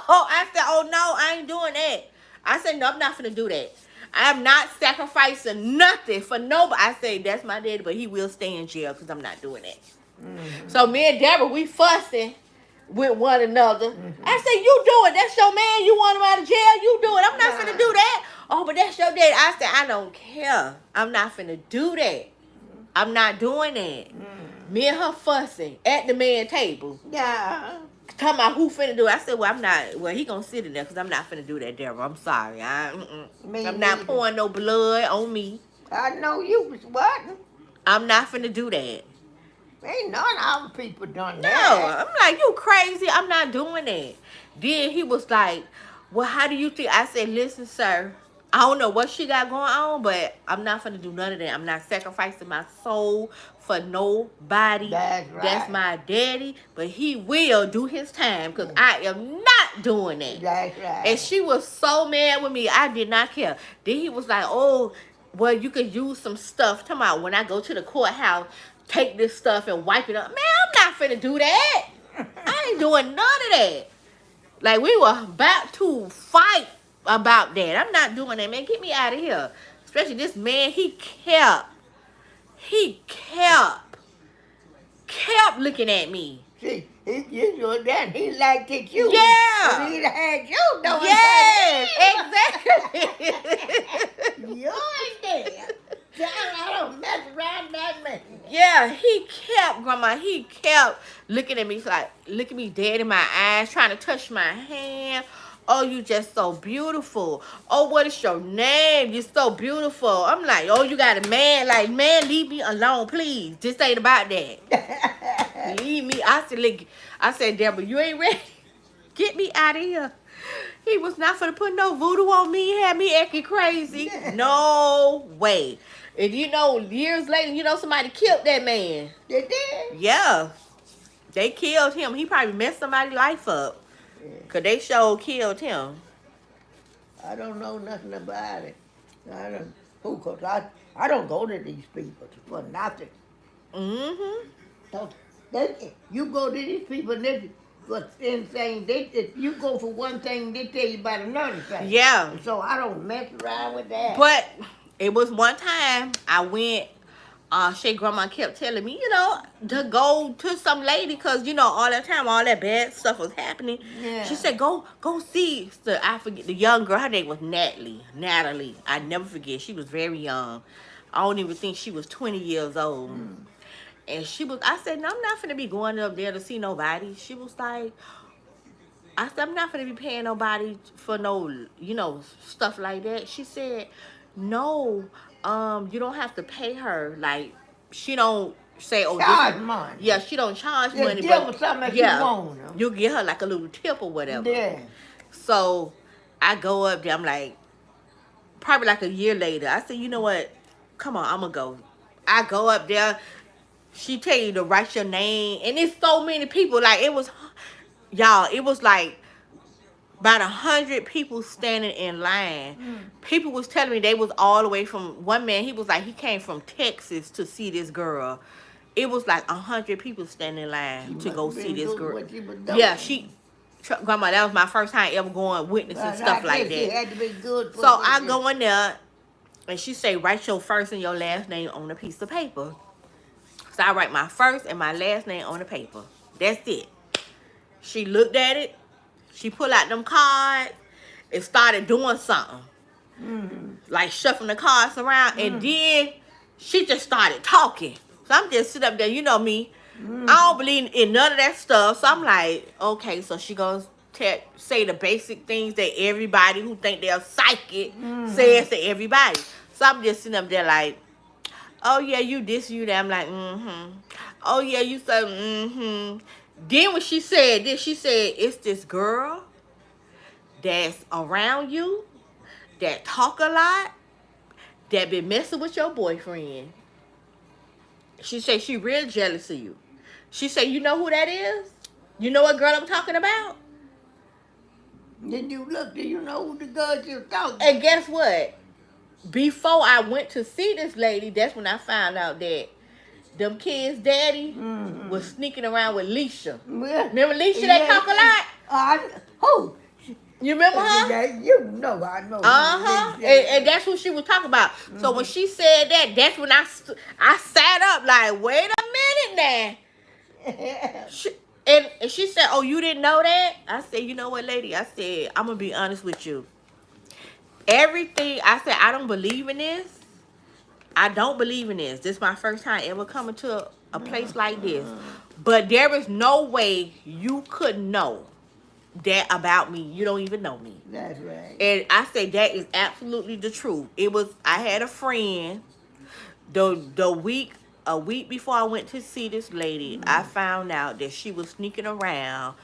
S2: I said, oh, no, I ain't doing that. I said, no, I'm not finna do that. I'm not sacrificing nothing for nobody. I say, that's my daddy, but he will stay in jail because I'm not doing that. So me and Deborah, we fussing with one another. I say, you do it. That's your man. You want him out of jail. You do it. I'm not finna do that. Oh, but that's your daddy. I said, I don't care. I'm not finna do that. I'm not doing that. Me and her fussing at the man table.
S1: Yeah.
S2: Talking about who finna do it. I said, well, I'm not. Well, he gonna sit in there because I'm not finna do that, Deborah. I'm sorry. I'm not pouring no blood on me.
S1: I know you was what?
S2: I'm not finna do that.
S1: Ain't none of our people done
S2: No,
S1: that.
S2: I'm like, you crazy. I'm not doing that. Then he was like, well, how do you think? I said, listen, sir, I don't know what she got going on, but I'm not finna do none of that. I'm not sacrificing my soul for nobody.
S1: That's right.
S2: That's my daddy, but he will do his time because I am not doing that.
S1: That's right.
S2: And she was so mad with me. I did not care. Then he was like, oh, well, you could use some stuff. Talking about when I go to the courthouse, take this stuff and wipe it up. Man, I'm not finna do that. I ain't doing none of that. Like, we were about to fight about that. I'm not doing that, man. Get me out of here. Especially this man, he kept looking at me.
S1: See, you doing that. He liked it you.
S2: Yeah.
S1: He had you doing
S2: Yes, exactly.
S1: You ain't there. Child, I don't mess around that man.
S2: Yeah, he kept looking at me, like, looking me dead in my eyes, trying to touch my hand. Oh, you just so beautiful. Oh, what is your name? You're so beautiful. I'm like, oh, you got a man. Like, man, leave me alone, please. This ain't about that. Leave me. I said, Deborah, you ain't ready. Get me out of here. He was not finna put no voodoo on me, had me acting crazy. No way. And you know, years later, you know, somebody killed that man.
S1: They did?
S2: Yeah. They killed him. He probably messed somebody's life up. Because they sure killed him.
S1: I don't know nothing about it. Cause I don't go to these people for nothing.
S2: Mm-hmm.
S1: So you go to these people and they for insane. You go for one thing, they tell you about another thing.
S2: Yeah.
S1: And so I don't mess around with that.
S2: But it was one time I went, Shay grandma kept telling me, you know, to go to some lady because, you know, all that time, all that bad stuff was happening.
S1: Yeah.
S2: She said, go see. So I forget the young girl. Her name was Natalie. I never forget. She was very young. I don't even think she was 20 years old. And I said, no, I'm not finna be going up there to see nobody. She was like, I said, I'm not finna be paying nobody for no, you know, stuff like that. She said, no, you don't have to pay her. Like, she don't say, oh,
S1: charge money.
S2: Yeah, she don't charge
S1: Just
S2: money.
S1: give
S2: But
S1: her something if
S2: yeah,
S1: you want her.
S2: you get her like a little tip or whatever.
S1: Yeah.
S2: So I go up there. I'm like, probably like a year later. I said, you know what? Come on, I'm going to go. I go up there. She tell you to write your name. And it's so many people. Like, it was, y'all, it was like about 100 people standing in line. People was telling me they was all the way from, one man, he was like, he came from Texas to see this girl. It was like 100 people standing in line to go see this girl. Yeah, Grandma, that was my first time ever going witnessing stuff like that.
S1: Had to be good
S2: So I go in there, and she say, write your first and your last name on a piece of paper. So I write my first and my last name on the paper. That's it. She looked at it. She pulled out them cards and started doing something. Like shuffling the cards around. And then she just started talking. So I'm just sitting up there, you know me. I don't believe in none of that stuff. So I'm like, okay, so she gonna say the basic things that everybody who think they're psychic says to everybody. So I'm just sitting up there like, oh yeah, you this, you that. I'm like, oh yeah, you said, Then when she said this, she said, it's this girl that's around you that talk a lot, that been messing with your boyfriend. She said she real jealous of you. She said, you know who that is? You know what girl I'm talking about?
S1: Then you look, do you know who the girl you're talking?
S2: And guess what? Before I went to see this lady, that's when I found out that them kids' daddy was sneaking around with Leisha.
S1: Yeah.
S2: Remember Leisha that talk a lot?
S1: Who?
S2: You remember her?
S1: Yeah, you know, I know.
S2: And that's who she was talking about. So when she said that, that's when I sat up like, wait a minute now. And she said, oh, you didn't know that? I said, you know what, lady? I said, I'm going to be honest with you. Everything, I said, I don't believe in this. I don't believe in this. This is my first time ever coming to a place like this. But there is no way you could know that about me. You don't even know me.
S1: That's right.
S2: And I say that is absolutely the truth. I had a friend, a week before I went to see this lady, I found out that she was sneaking around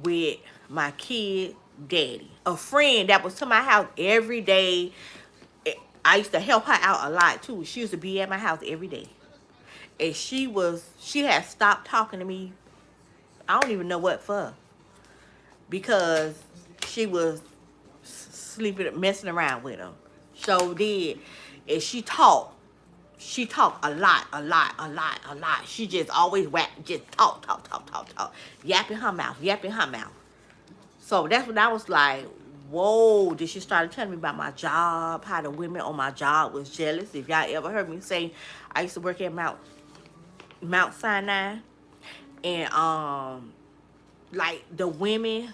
S2: with my kid daddy. A friend that was to my house every day. I used to help her out a lot too. She used to be at my house every day. And she had stopped talking to me. I don't even know what for. Because she was sleeping, messing around with him. So did. And she talked a lot. She just always just talk. Yapping her mouth. So that's when I was like, whoa. Then she started telling me about my job, how the women on my job was jealous. If y'all ever heard me say, I used to work at Mount Sinai. And like the women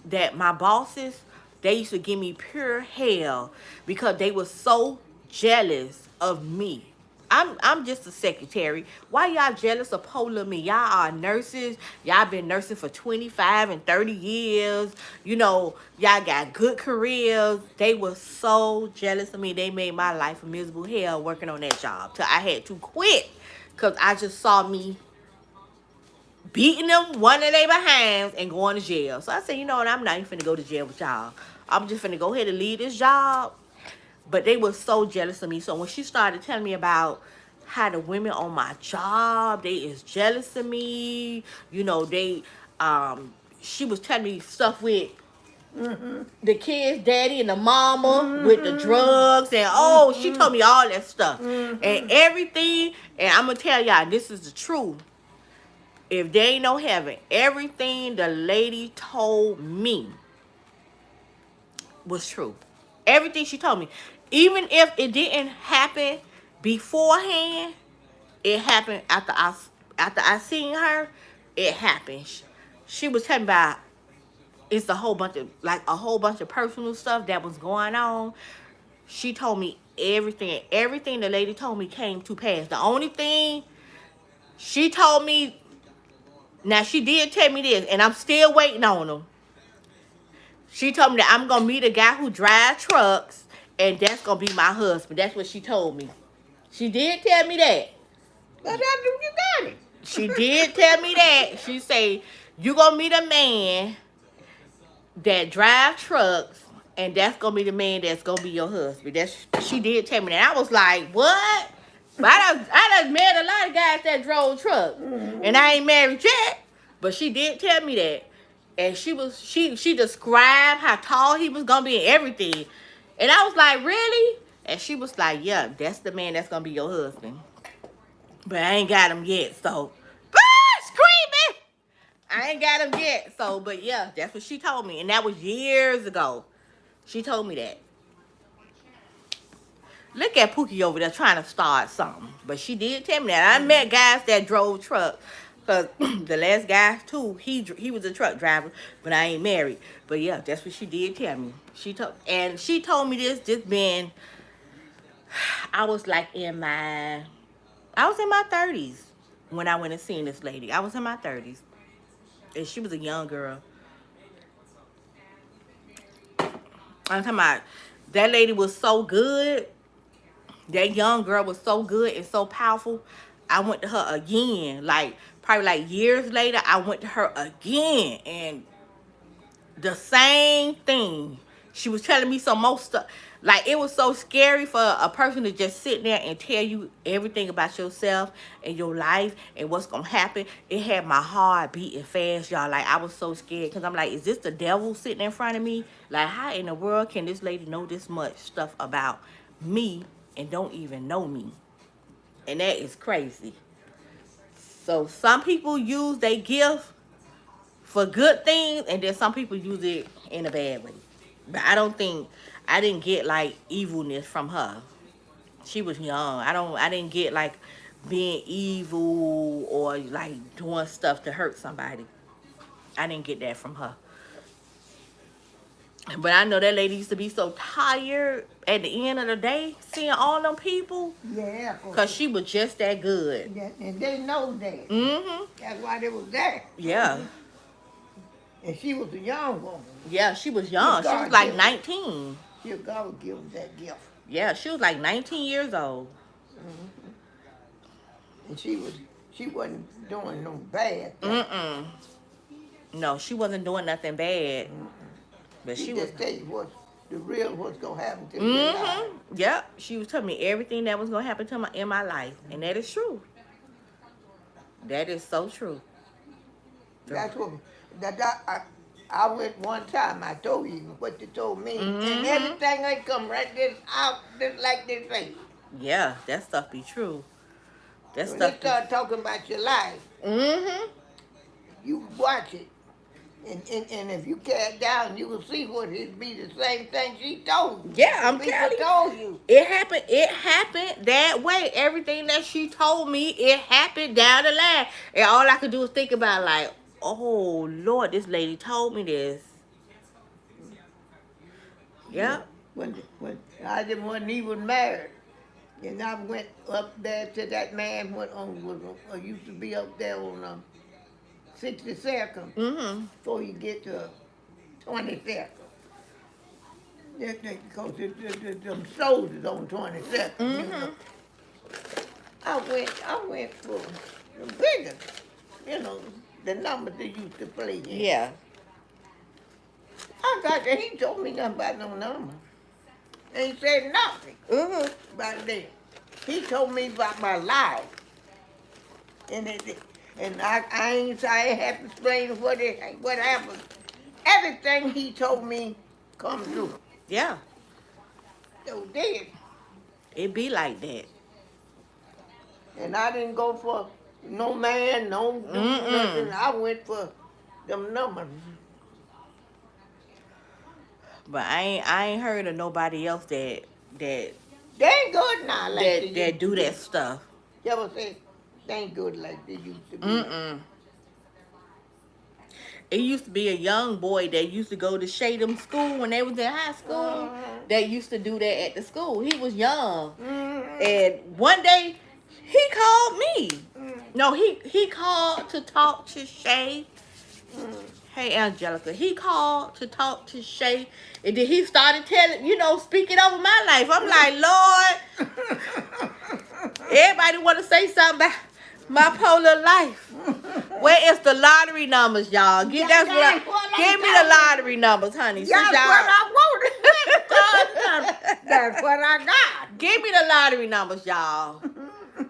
S2: that my bosses, they used to give me pure hell because they were so jealous of me. I'm just a secretary. Why y'all jealous of Pola me? Y'all are nurses. Y'all been nursing for 25 and 30 years. You know, y'all got good careers. They were so jealous of me. They made my life a miserable hell working on that job. Till I had to quit because I just saw me beating them one of their behinds and going to jail. So I said, you know what? I'm not even finna go to jail with y'all. I'm just finna go ahead and leave this job. But they were so jealous of me. So when she started telling me about how the women on my job, they is jealous of me. You know, she was telling me stuff with the kids' daddy and the mama with the drugs. And she told me all that stuff. And everything, and I'm going to tell y'all, this is the truth. If there ain't no heaven, everything the lady told me was true. Everything she told me. Even if it didn't happen beforehand, it happened after I seen her, it happened. She was telling me about it's a whole bunch of personal stuff that was going on. She told me everything. Everything the lady told me came to pass. The only thing she told me, now she did tell me this, and I'm still waiting on them. She told me that I'm going to meet a guy who drives trucks, and that's going to be my husband. That's what she told me. She did tell me that.
S1: But I knew you got it.
S2: She did tell me that. She said, you going to meet a man that drives trucks, and that's going to be the man that's going to be your husband. She did tell me that. I was like, what? But I done met a lot of guys that drove trucks, and I ain't married yet. But she did tell me that. And she described how tall he was gonna be and everything. And I was like, really? And she was like, yeah, that's the man that's gonna be your husband. But I ain't got him yet, so screaming. I ain't got him yet. So, but yeah, that's what she told me. And that was years ago. She told me that. Look at Pookie over there trying to start something. But she did tell me that. I met guys that drove trucks. Because the last guy, too, he was a truck driver, but I ain't married. But, yeah, that's what she did tell me. She told me this been I was like I was in my 30s when I went and seen this lady. I was in my 30s. And she was a young girl. I'm talking about that lady was so good. That young girl was so good and so powerful. I went to her again. Like, probably like years later, I went to her again. And the same thing. She was telling me some more stuff. Like, it was so scary for a person to just sit there and tell you everything about yourself and your life and what's gonna happen. It had my heart beating fast, y'all. Like, I was so scared because I'm like, is this the devil sitting in front of me? Like, how in the world can this lady know this much stuff about me and don't even know me? And that is crazy. So some people use their gift for good things, and then some people use it in a bad way. But I didn't get like evilness from her. She was young. I didn't get like being evil or like doing stuff to hurt somebody. I didn't get that from her. But I know that lady used to be so tired at the end of the day seeing all them people.
S1: Yeah.
S2: Cause she was just that good.
S1: Yeah, and they know that.
S2: Mm-hmm.
S1: That's why they was there.
S2: Yeah.
S1: And she was a young woman.
S2: Yeah, she was young. She was like 19.
S1: God would give them that gift.
S2: Yeah, she was like 19 years old.
S1: And she wasn't doing no bad thing.
S2: Mm-mm. No, she wasn't doing nothing bad. But
S1: She
S2: she was.
S1: just tell you what's gonna happen to you.
S2: Yep. She was telling me everything that was gonna happen to in my life. And that is true. That is so true.
S1: That's what I went one time. I told you what you told me, and everything ain't come right this out just like this face.
S2: Yeah, that stuff be true. That
S1: When
S2: stuff.
S1: they start talking about your life, you watch it. And if you carry down, you will see what it be the same thing she told you.
S2: Yeah, I'm
S1: People
S2: telling you.
S1: told you.
S2: It happened that way. Everything that she told me, it happened down the line. And all I could do was think about like, oh Lord, this lady told me this. Yeah.
S1: When I wasn't even married, and I went up there to that man used to be up there on 62nd before you get to 22nd. Because them soldiers on 22nd. You know. I went for the bigger, the numbers they used to play in.
S2: Yeah.
S1: I got there, he told me nothing about no numbers. Ain't said nothing about that. He told me about my life. And I ain't have to explain what happened. Everything he told me come true.
S2: Yeah.
S1: So did.
S2: It be like that.
S1: And I didn't go for no man, nothing. I went for them numbers.
S2: But I ain't heard of nobody else that
S1: They ain't good now like they used
S2: that do
S1: to be.
S2: that stuff.
S1: You ever say they ain't good like they used to be?
S2: It used to be a young boy that used to go to Shadem School when they was in high school. That used to do that at the school. He was young. And one day, he called me. No, he called to talk to Shay. Hey, Angelica. He called to talk to Shay. And then he started speaking over my life. I'm like, Lord, everybody want to say something about my polar life. Where is the lottery numbers, y'all? Give me the lottery numbers, honey.
S1: That's what I wanted. That's what I got.
S2: Give me the lottery numbers, y'all.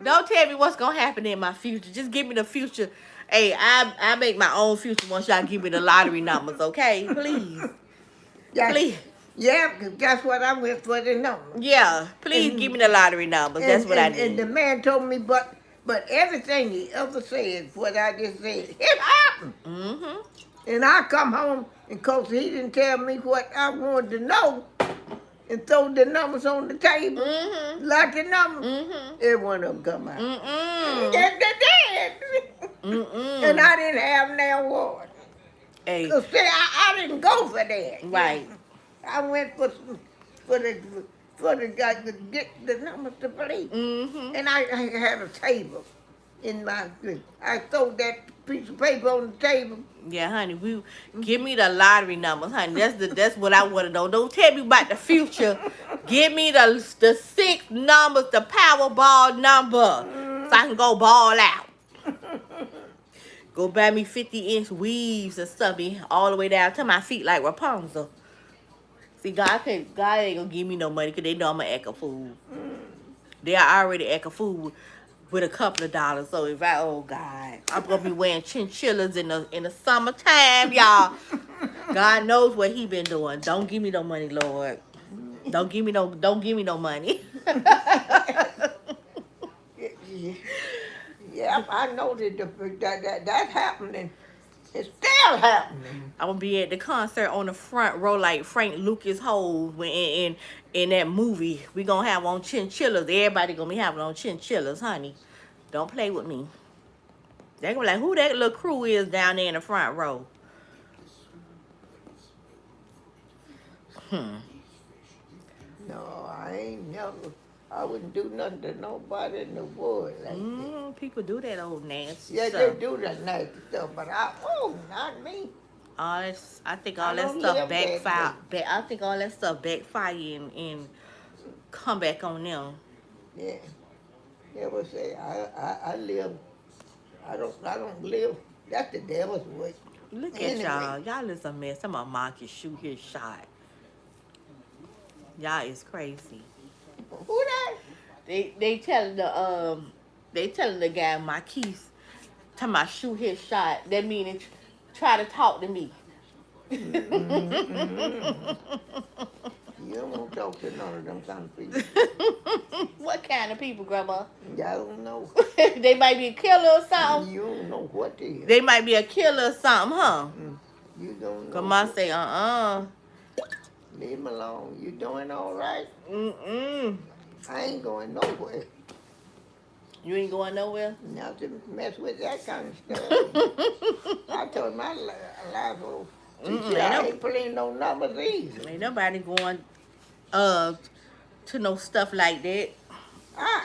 S2: Don't tell me what's gonna happen in my future. Just give me the future. Hey, I make my own future once y'all give me the lottery numbers, okay? Please. Please.
S1: Yeah, because that's what I went for the numbers.
S2: Yeah, please give me the lottery numbers. That's what I need.
S1: And the man told me, but everything he ever said, what I just said, it happened. And I come home, and because he didn't tell me what I wanted to know, and throw the numbers on the table, lucky numbers, every one of them come out. Yes, they did. And I didn't have no award.
S2: Hey.
S1: So see, I didn't go for that.
S2: Right.
S1: I went for the for the guy to get the numbers to play.
S2: Mm-hmm.
S1: And I had a table in my drink. I throw that piece of paper on the table.
S2: Yeah, honey, give me the lottery numbers, honey. That's what I want to know. Don't tell me about the future. Give me the 6 numbers, the Powerball number, so I can go ball out. Go buy me 50-inch weaves and stuff, me all the way down to my feet like Rapunzel. See, God ain't gonna give me no money because they know I'm gonna act a fool. They already act a fool with a couple of dollars. So if oh God, I'm gonna be wearing chinchillas in the summertime, y'all. God knows what he been doing. Don't give me no money, Lord. Don't give me no money.
S1: Yeah, I know that that's happening. It's still happening.
S2: I'm gonna be at the concert on the front row like Frank Lucas holds when in that movie. We gonna have on chinchillas. Everybody gonna be having on chinchillas, honey. Don't play with me. They gonna be like, who that little crew is down there in the front row?
S1: No, I wouldn't do nothing to nobody in the world like that.
S2: People do that old nasty
S1: Yeah,
S2: stuff.
S1: they do that nasty stuff, but not me.
S2: I think all
S1: I
S2: that
S1: don't
S2: stuff
S1: live that
S2: backfire. I think all that stuff backfire and come back on them.
S1: Yeah. Yeah, but say I live. I don't live. That's the devil's way.
S2: Look at
S1: Anyway.
S2: y'all. Y'all is a mess. I'm gonna Marcus shoot his shot. Y'all is crazy.
S1: Who that?
S2: They telling the guy Marquise talking about shoot his shot. That meaning try to talk to me.
S1: You don't want to talk to none of them kind of people.
S2: What kind of people, Grandma?
S1: I don't know.
S2: They might be a killer or something.
S1: You don't know what they is.
S2: They might be a killer or something, huh?
S1: You don't know.
S2: Grandma say,
S1: Leave him alone. You doing all right? I ain't going nowhere.
S2: You ain't going nowhere?
S1: Not to mess with that kind of stuff. I told my life, I ain't playing no numbers either.
S2: Ain't nobody going to no stuff like that.
S1: Why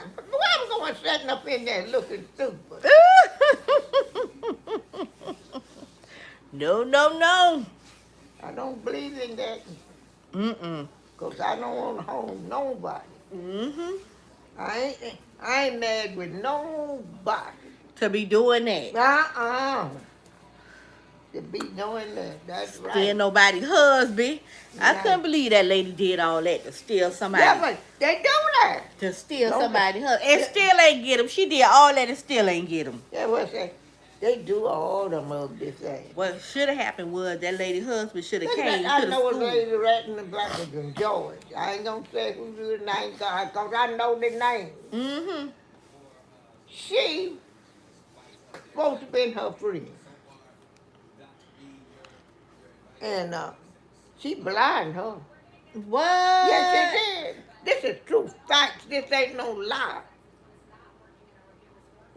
S1: I'm going sitting up in there looking stupid?
S2: No.
S1: I don't believe in that.
S2: 'Cause
S1: Because I don't want to harm nobody. I ain't mad with nobody.
S2: To be doing that.
S1: To be doing that. That's right.
S2: Steal nobody's husband. I
S1: Right.
S2: couldn't believe that lady did all that to steal somebody.
S1: Yeah, but they do that.
S2: To steal
S1: Don't
S2: somebody's
S1: they?
S2: husband. And
S1: Yeah.
S2: still ain't get him. She did all that and still ain't get him.
S1: Yeah, what's that? They do all them ugly things.
S2: What should have happened was that lady's husband should have
S1: Look at
S2: came
S1: that.
S2: to
S1: I
S2: the
S1: know a
S2: school.
S1: lady right in the black of George. I ain't gonna say who the name because I know the name. She supposed to be her friend. And she blind her.
S2: What?
S1: Yes, she did. This is true facts. This ain't no lie.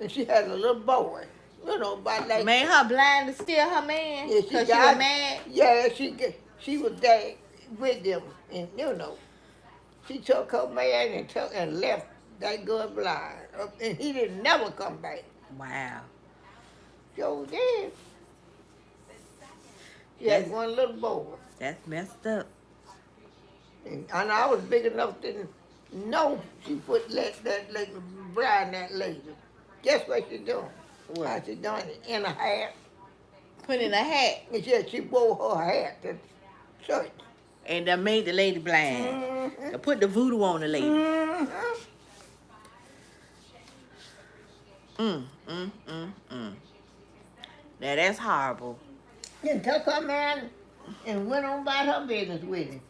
S1: And she had a little boy. You know, about like
S2: Made her blind to steal her man?
S1: Yeah,
S2: Because she was mad?
S1: Yeah, she was there with them, and you know, she took her man and left that girl blind, and he didn't never come back.
S2: Wow.
S1: So did. She had one little boy,
S2: That's messed up.
S1: and I was big enough to know she that lady blind that lady. Guess what she doing?
S2: What?
S1: I she doing it in a hat.
S2: Put in a hat.
S1: And she wore her hat to church.
S2: And that made the lady blind. They put the voodoo on the lady. Now that's horrible.
S1: Then took her man and went on about her business with him.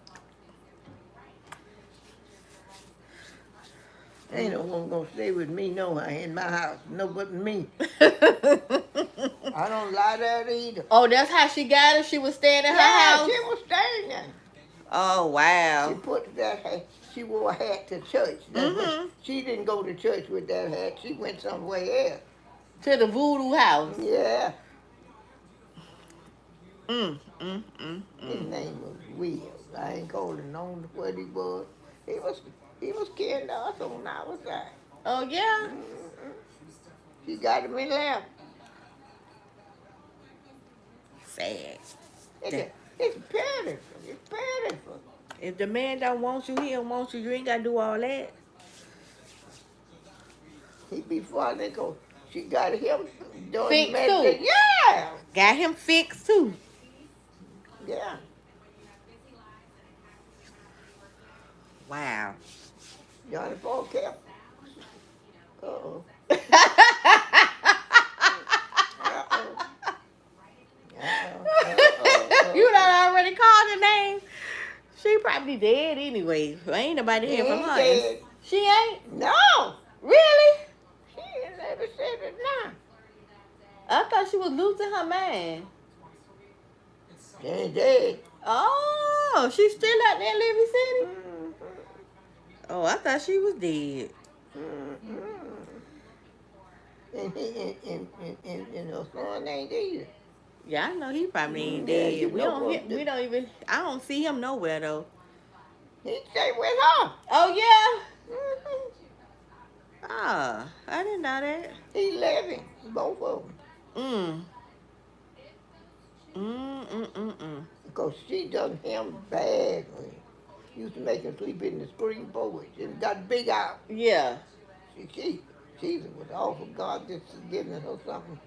S1: Ain't no one gonna stay with me no in my house, no but me. I don't lie that either.
S2: Oh, that's how she got her? She was staying in her house?
S1: She was staying there.
S2: Oh,
S1: She
S2: wow.
S1: put that hat. She wore a hat to church. She didn't go to church with that hat. She went somewhere else.
S2: To the voodoo house.
S1: Yeah. His name was Will. I ain't calling on what he was. he was carrying us on our side.
S2: Oh yeah.
S1: Mm-hmm. She got him in left.
S2: Sad.
S1: It's, it's pitiful. It's pitiful.
S2: If the man don't want you, he don't want you. You ain't gotta do all that.
S1: He be funny because she got him doing
S2: Fixed
S1: medicine.
S2: too.
S1: Yeah.
S2: Got him fixed too.
S1: Yeah.
S2: Wow.
S1: Johnny Paul kept. Uh-oh.
S2: You done already called her name. She probably dead anyway. Ain't nobody
S1: She
S2: hear from
S1: ain't
S2: her.
S1: dead.
S2: She ain't?
S1: No.
S2: Really?
S1: She ain't never said it now.
S2: I thought she was losing her man.
S1: She ain't dead.
S2: Oh, she's still out there in Liberty City?
S1: Mm-hmm.
S2: Oh, I thought she was dead.
S1: Mm-hmm. And her son ain't either.
S2: Yeah, I know he probably ain't
S1: Yeah,
S2: dead.
S1: you
S2: We
S1: know
S2: don't
S1: what?
S2: I don't see him nowhere though.
S1: He stay with her.
S2: Oh yeah?
S1: Mm-hmm.
S2: Ah, I didn't know that.
S1: He living, both of them. Because she done him badly. Used to make him sleep in the screen porch and got big out.
S2: Yeah.
S1: She was awful. God just giving her something,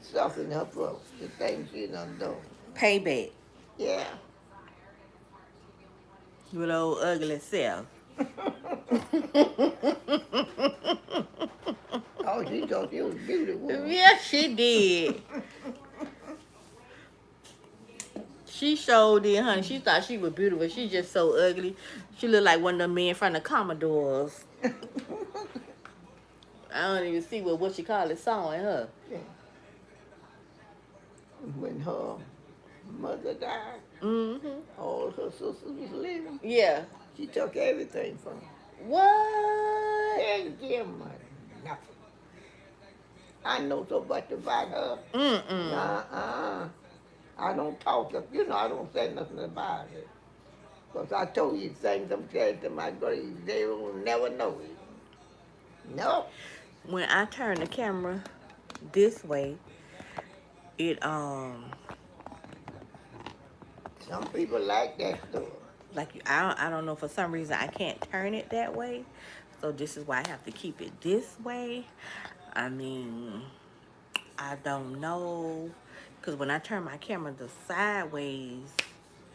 S1: stuff in her throat. The things she done done.
S2: Payback.
S1: Yeah.
S2: With old ugly self.
S1: Oh, she thought she was beautiful.
S2: Yeah, she did. She showed did, honey. She thought she was beautiful. She just so ugly. She looked like one of them men from the Commodores. I don't even see what she call it sawing her.
S1: Yeah. When her mother died, all her sisters was living.
S2: Yeah.
S1: She took everything from her.
S2: What?
S1: Didn't give her nothing. I know so much about her. I don't talk, I don't say nothing about it. Because I told you things I'm saying to my grave, they will never know it. No.
S2: When I turn the camera this way, it
S1: Some people like that stuff.
S2: like I don't know, for some reason I can't turn it that way. So this is why I have to keep it this way. I mean, I don't know, because when I turn my camera the sideways,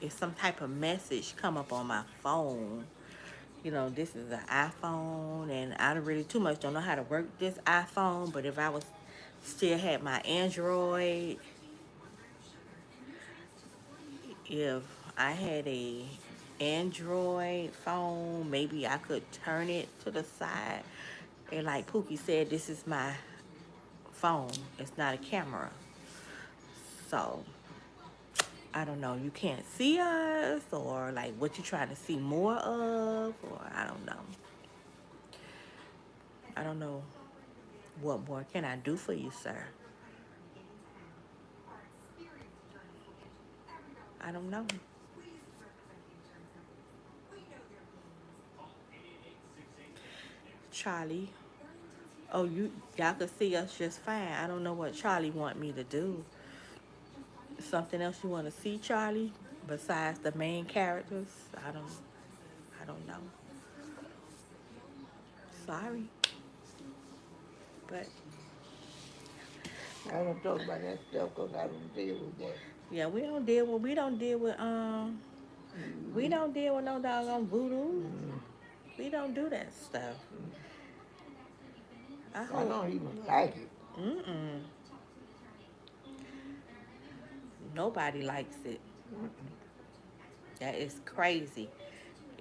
S2: it's some type of message come up on my phone. You know, this is an iPhone, and I don't really too much don't know how to work this iPhone. But if I was still had my Android, if I had a Android phone, maybe I could turn it to the side. And like Pookie said, this is my phone. It's not a camera. So I don't know. You can't see us, or like what you trying to see more of, or I don't know. I don't know. What more can I do for you, sir? I don't know. Charlie. Oh, y'all could see us just fine. I don't know what Charlie want me to do. Something else you want to see, Charlie? Besides the main characters? I don't know. Sorry. But
S1: I don't talk about that stuff because I don't deal with that.
S2: yeah, we don't deal with no doggone voodoo. We don't do that stuff. I
S1: I don't even like it.
S2: Nobody likes it. That is crazy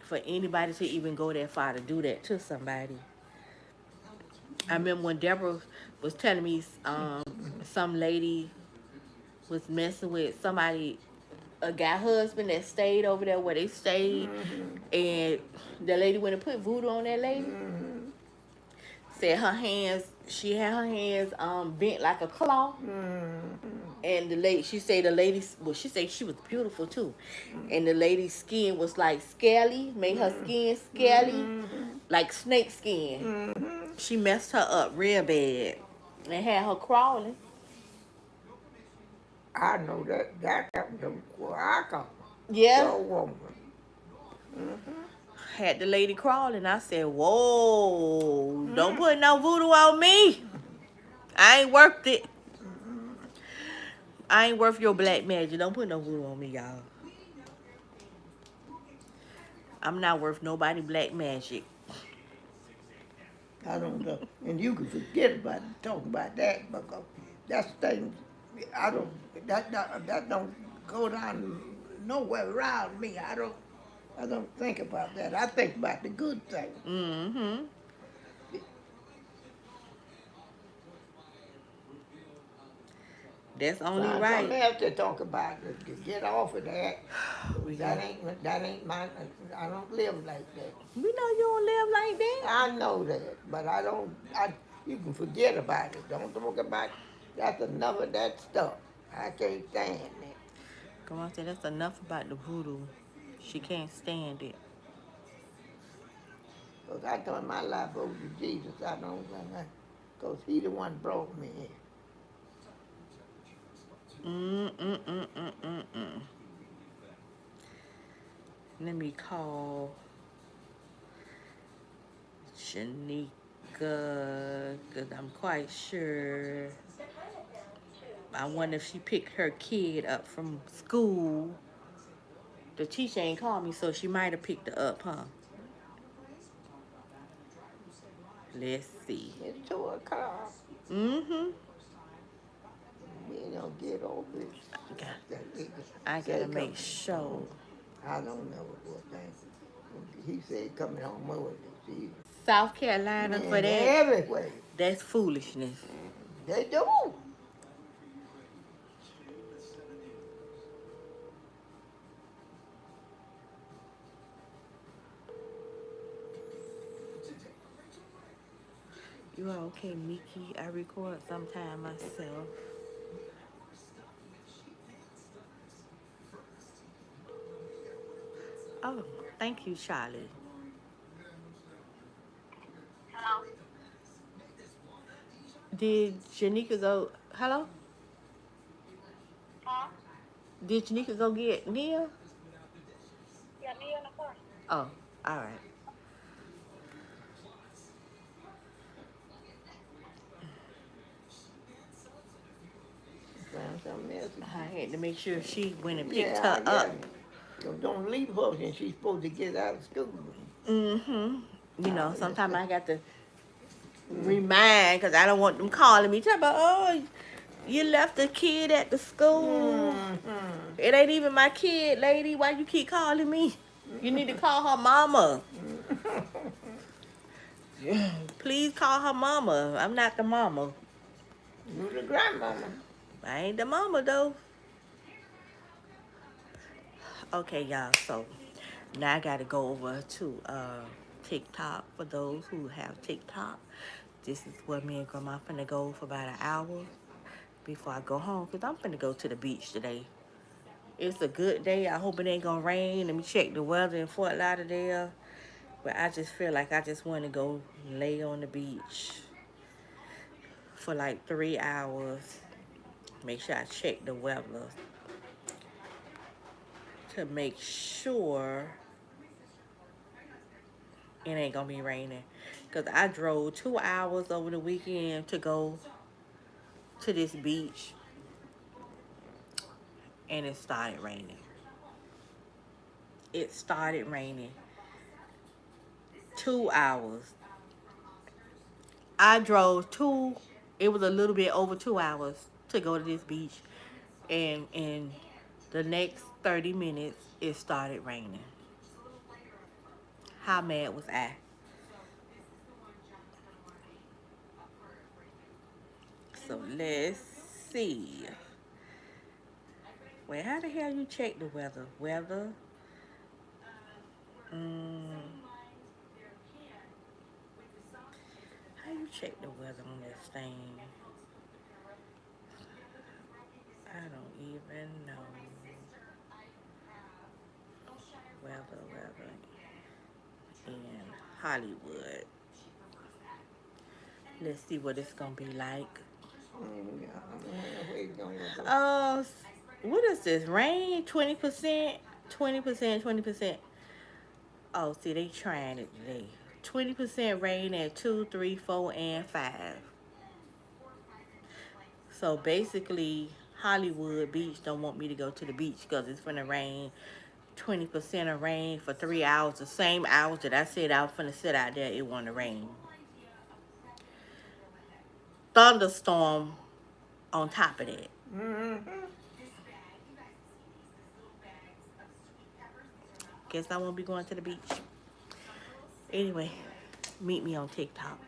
S2: for anybody to even go that far to do that to somebody. I remember when Deborah was telling me some lady was messing with somebody, a guy husband that stayed over there where they stayed, and the lady went and put voodoo on that lady. Said her hands, she had her hands bent like a claw. And the lady, she said the lady, well, she said she was beautiful too. And the lady's skin was like scaly, made her skin scaly, like snake skin. She messed her up real bad and had her crawling.
S1: I know that happened to Quaka.
S2: Yeah.
S1: So woman.
S2: Had the lady crawling. I said, whoa, don't put no voodoo on me. I ain't worth it. I ain't worth your black magic. Don't put no voodoo on me, y'all. I'm not worth nobody black magic.
S1: I don't know. And you can forget about talking about that because that's things I don't that don't go down nowhere around me. I don't think about that. I think about the good things.
S2: Mm-hmm. That's only
S1: Find something
S2: right.
S1: else to talk about. To get off of that.
S2: We
S1: That
S2: got.
S1: ain't my. I don't live like that.
S2: We know you don't live like that.
S1: I know that, but I don't. You can forget about it. Don't talk about. That's enough of that stuff. I can't stand it.
S2: Come on, say that's enough about the voodoo. She can't stand it.
S1: Cause I turn my life over to Jesus. I don't. Cause He the one brought me in.
S2: Mm-mm-mm-mm-mm-mm. Let me call Shanika, because I'm quite sure. I wonder if she picked her kid up from school. The teacher ain't called me, so she might have picked her up, huh? Let's see.
S1: It's 2 o'clock.
S2: Mm-hmm.
S1: You know, get over it.
S2: I
S1: Say
S2: gotta
S1: come
S2: make sure.
S1: home. I don't know what thing. He said coming home over this evening.
S2: South Carolina for
S1: In
S2: that,
S1: every way.
S2: that's foolishness.
S1: They do.
S2: You are okay, Mickey? I record sometime myself. Oh, thank you, Charlie. Did Janika go? Hello? Did Janika go get Nia? Oh, all right.
S1: Find something else.
S2: I had to make sure she went and picked
S1: Yeah,
S2: her
S1: I
S2: up.
S1: got it. So don't leave her and she's supposed to get out of school.
S2: Mm-hmm. You know,
S1: Yes,
S2: sometimes I got to remind because I don't want them calling me. Talk about, oh, you left the kid at the school. It ain't even my kid, lady. Why you keep calling me? You need to call her mama. Please call her mama. I'm not the mama.
S1: You the grandmama.
S2: I ain't the mama though. Okay, y'all. So now I gotta go over to TikTok for those who have TikTok. This is where me and Grandma finna go for about an hour before I go home, because I'm finna go to the beach today. It's a good day. I hope it ain't gonna rain. Let me check the weather in Fort Lauderdale. But I just feel like I just want to go lay on the beach for like 3 hours. Make sure I check the weather to make sure it ain't gonna be raining. Because I drove 2 hours over the weekend to go to this beach and it started raining. It started raining. 2 hours. I drove it was a little bit over 2 hours to go to this beach. And in the next 30 minutes, it started raining. How mad was I? So let's see. Wait, how the hell you check the weather? Weather. How you check the weather on this thing? even know. Weather in Hollywood. Let's see what it's gonna be like.
S1: Yeah, I wonder where it's gonna go.
S2: What is this? Rain 20%, 20%, 20%. Oh, see, they trying it today. 20% rain at 2, 3, 4, and 5. So basically, Hollywood Beach don't want me to go to the beach because it's gonna rain. 20% of rain for 3 hours. The same hours that I said I was finna sit out there, it want to rain. Thunderstorm on top of that. Guess I won't be going to the beach. Anyway, meet me on TikTok.